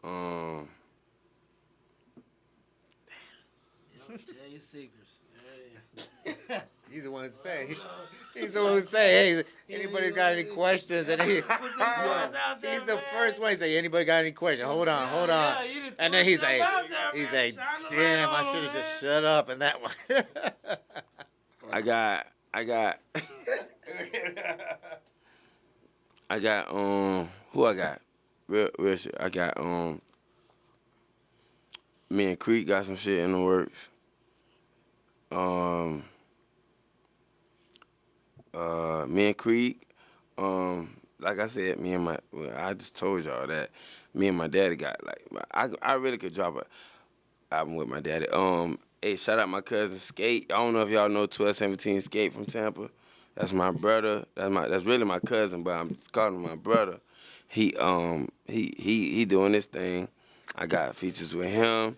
Tell your secrets. He's the one to say. He's the one who say, hey, anybody got any questions? And he's the first one. He say, anybody got any questions? Hold on. And then he's like, damn, I should have just shut up. And that one. I got who I got? Real shit. I got me and Creek got some shit in the works. Me and Creek, like I said, I just told y'all that me and my daddy got I really could drop a album with my daddy. Hey, shout out my cousin Skate. I don't know if y'all know 1217 Skate from Tampa. That's my brother. That's really my cousin, but I'm just calling him my brother. He doing this thing. I got features with him.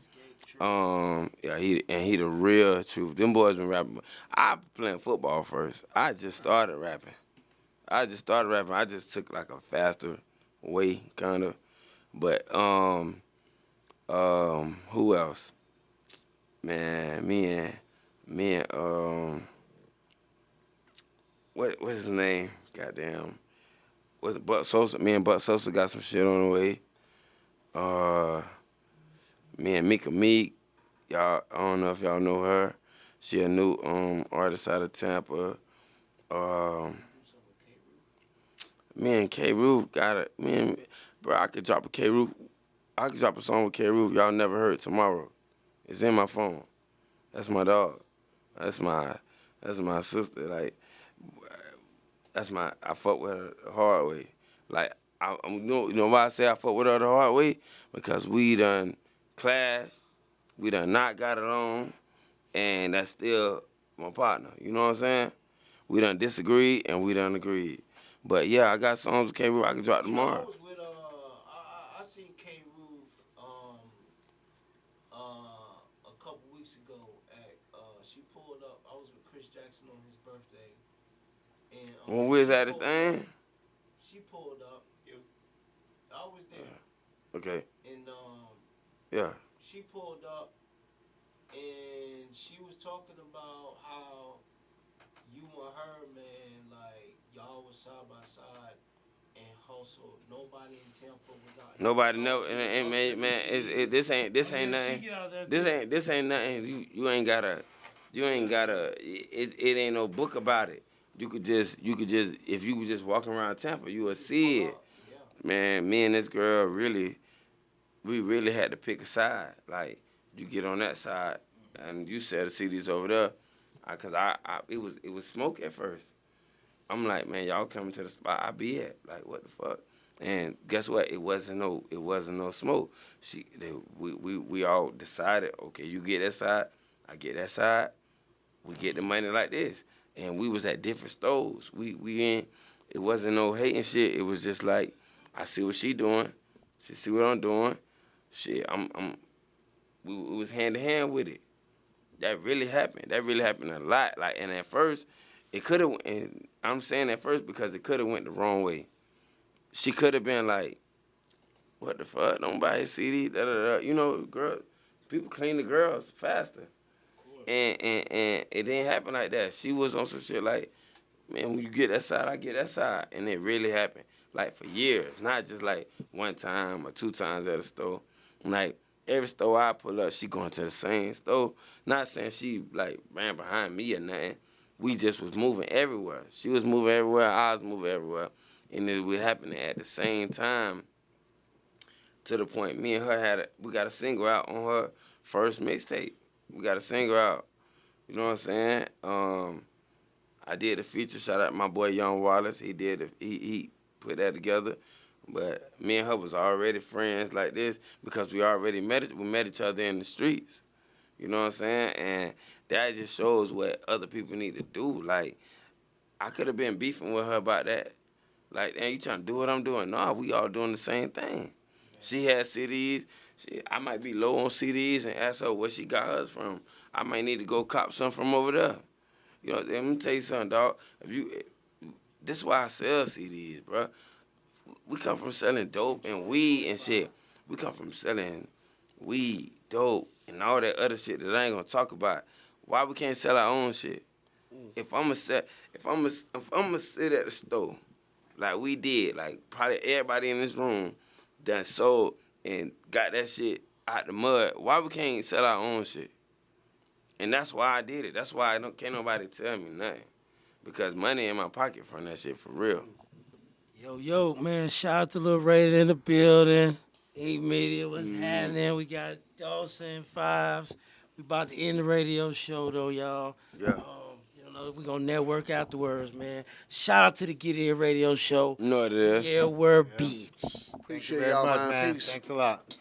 He the real truth. Them boys been rapping. I been playing football first. I just started rapping. I just took like a faster way, kind of. But who else? Man, me and what's his name? Goddamn. Was it Buck Sosa? Me and Buck Sosa got some shit on the way. Me and Mika Meek, y'all, I don't know if y'all know her. She a new artist out of Tampa. me and K. Roof got it. Bro, I could drop a K. Roof. I could drop a song with K. Roof y'all never heard tomorrow. It's in my phone. That's my dog. That's my sister. Like, I fuck with her the hard way. Like, you know why I say I fuck with her the hard way? Because we done clashed, we done not got along, and that's still my partner. You know what I'm saying? We done disagreed and we done agreed. But yeah, I got songs with K. Roof I can drop I tomorrow. was with I seen K. Roof a couple weeks ago at she pulled up. I was with Chris Jackson on his birthday, and When we was at this thing? she pulled up. I was there, Okay. and Yeah. she pulled up, and she was talking about how you and her, man, like y'all was side by side and hustled. Nobody in Tampa was out. Nobody know, and man, this ain't nothing. This ain't nothing. You ain't gotta. It ain't no book about it. You could just, if you was just walking around Tampa, you would see it. Man, me and this girl we really had to pick a side. Like, you get on that side, and you sell the CDs over there, cause it was smoke at first. I'm like, man, y'all coming to the spot I be at. Like, what the fuck? And guess what? It wasn't no smoke. We all decided, okay, you get that side, I get that side, we get the money like this. And we was at different stores. It wasn't no hating shit. It was just like, I see what she doing, she see what I'm doing. Shit, we was hand to hand with it. That really happened. That really happened a lot. Like, and at first, it could have, and I'm saying at first because it could have went the wrong way. She could have been like, what the fuck, don't buy his CD, da-da-da. You know, girl, people clean the girls faster. And it didn't happen like that. She was on some shit like, man, when you get that side, I get that side. And it really happened, like, for years. Not just like one time or two times at a store. Like, every store I pull up, she going to the same store. Not saying she, like, ran behind me or nothing. We just was moving everywhere. She was moving everywhere, I was moving everywhere. And it was happening at the same time, to the point me and her we got a single out on her first mixtape. We got a single out. You know what I'm saying? I did a feature, shout out to my boy Young Wallace. He put that together. But me and her was already friends like this because we already met each other in the streets. You know what I'm saying? And that just shows what other people need to do. Like, I could have been beefing with her about that. Like, damn, you trying to do what I'm doing? Nah, we all doing the same thing. She had CDs. I might be low on CDs and ask her where she got hers from. I might need to go cop some from over there. You know, let me tell you something, dog. This is why I sell CDs, bro. We come from selling dope and weed and shit. We come from selling weed, dope, and all that other shit that I ain't gonna talk about. Why we can't sell our own shit? If I'ma sit at the store, like we did, like probably everybody in this room done sold and got that shit out the mud, why we can't sell our own shit? And that's why I did it. That's why can't nobody tell me nothing. Because money in my pocket from that shit for real. Yo, man, shout out to Lil Raiden in the building. E-Media, what's happening? We got Dawson, Fives. We about to end the radio show, though, y'all. Yeah. You know, we're going to network afterwards, man. Shout out to the Get In Radio Show. You know what it is. Yeah, we're Beach. Appreciate Thank you very y'all, much, man. Peace. Thanks a lot.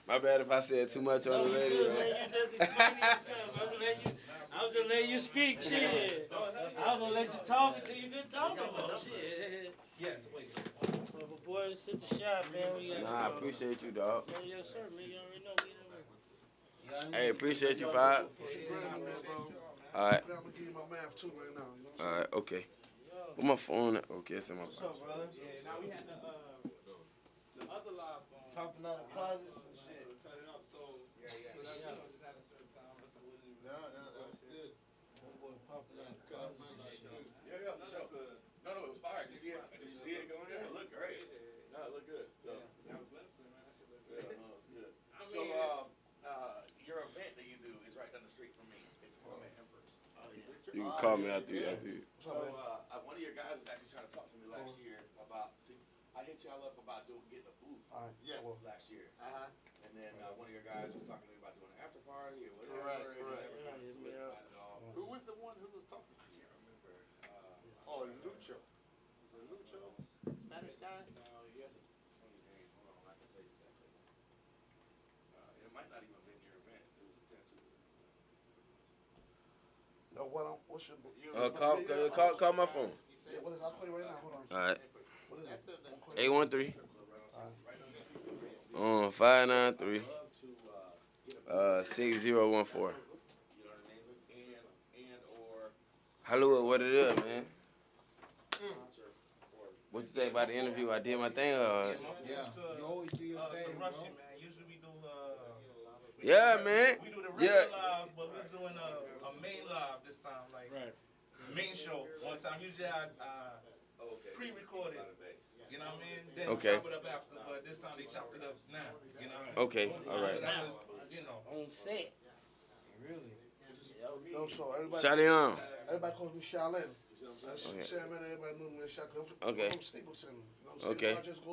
My bad if I said too much on the radio. You just explained yourself. I'm just letting you speak, shit. I'm going to let you talk until you can talk about shit. Yes, wait. Well, but boy, sit the shot, man. We got, Nah, I appreciate you, dog. Yes, sir, man. You already know. Hey, appreciate you, Five. All right. I'm gonna give you my math too right now. You know? All right, okay. Put my phone at? Okay, it's in my pocket. brother? Yeah, now we had the other live phone. Talking out of closets and shit. Cut it up, so. Yeah, for sure. No, it was fire. Did you see it going there? It looked great. No, it looked good. So, yeah, no, it's good. So, your event that you do is right down the street from me. It's Kwame Emperors. You can call me after you. So, one of your guys was actually trying to talk to me last year. I hit y'all up about getting a booth. All right. Yes. Well, Last year. Uh-huh. And then one of your guys was talking to me about doing an after party or whatever. Correct, and correct. never got solidified at all. Who was the one who was talking to you? I can't remember. Oh, Lucho. Was it Lucho? Spanish guy? No, he has a funny name. Hold on, I can tell you exactly. It might not even have been your event. It was a tattoo event. no, what's your? Call my phone. Yeah, what is? I'll call you right now. Hold on. All right. What is it? 813. 593. 6014. You know what I mean? And or Hello, what it is, man? sponsor or What you think about the interview? I did my thing. You always do your thing, bro. Usually we do Yeah, man. we do the Yeah. regular live, but we're doing a main live this time, like main show one time. Usually I pre-recorded. You know what I mean? Then Okay. chop it up after, but this time they chopped it up now. You know? Okay, all So right. that was, you know. On set. Really? No, so everybody. Shout it on. Everybody calls me Shaolin. That's Okay. Shaolin. Everybody knew me as Shaolin. Okay. I'm from Stapleton. You know what I'm saying? Okay. I just go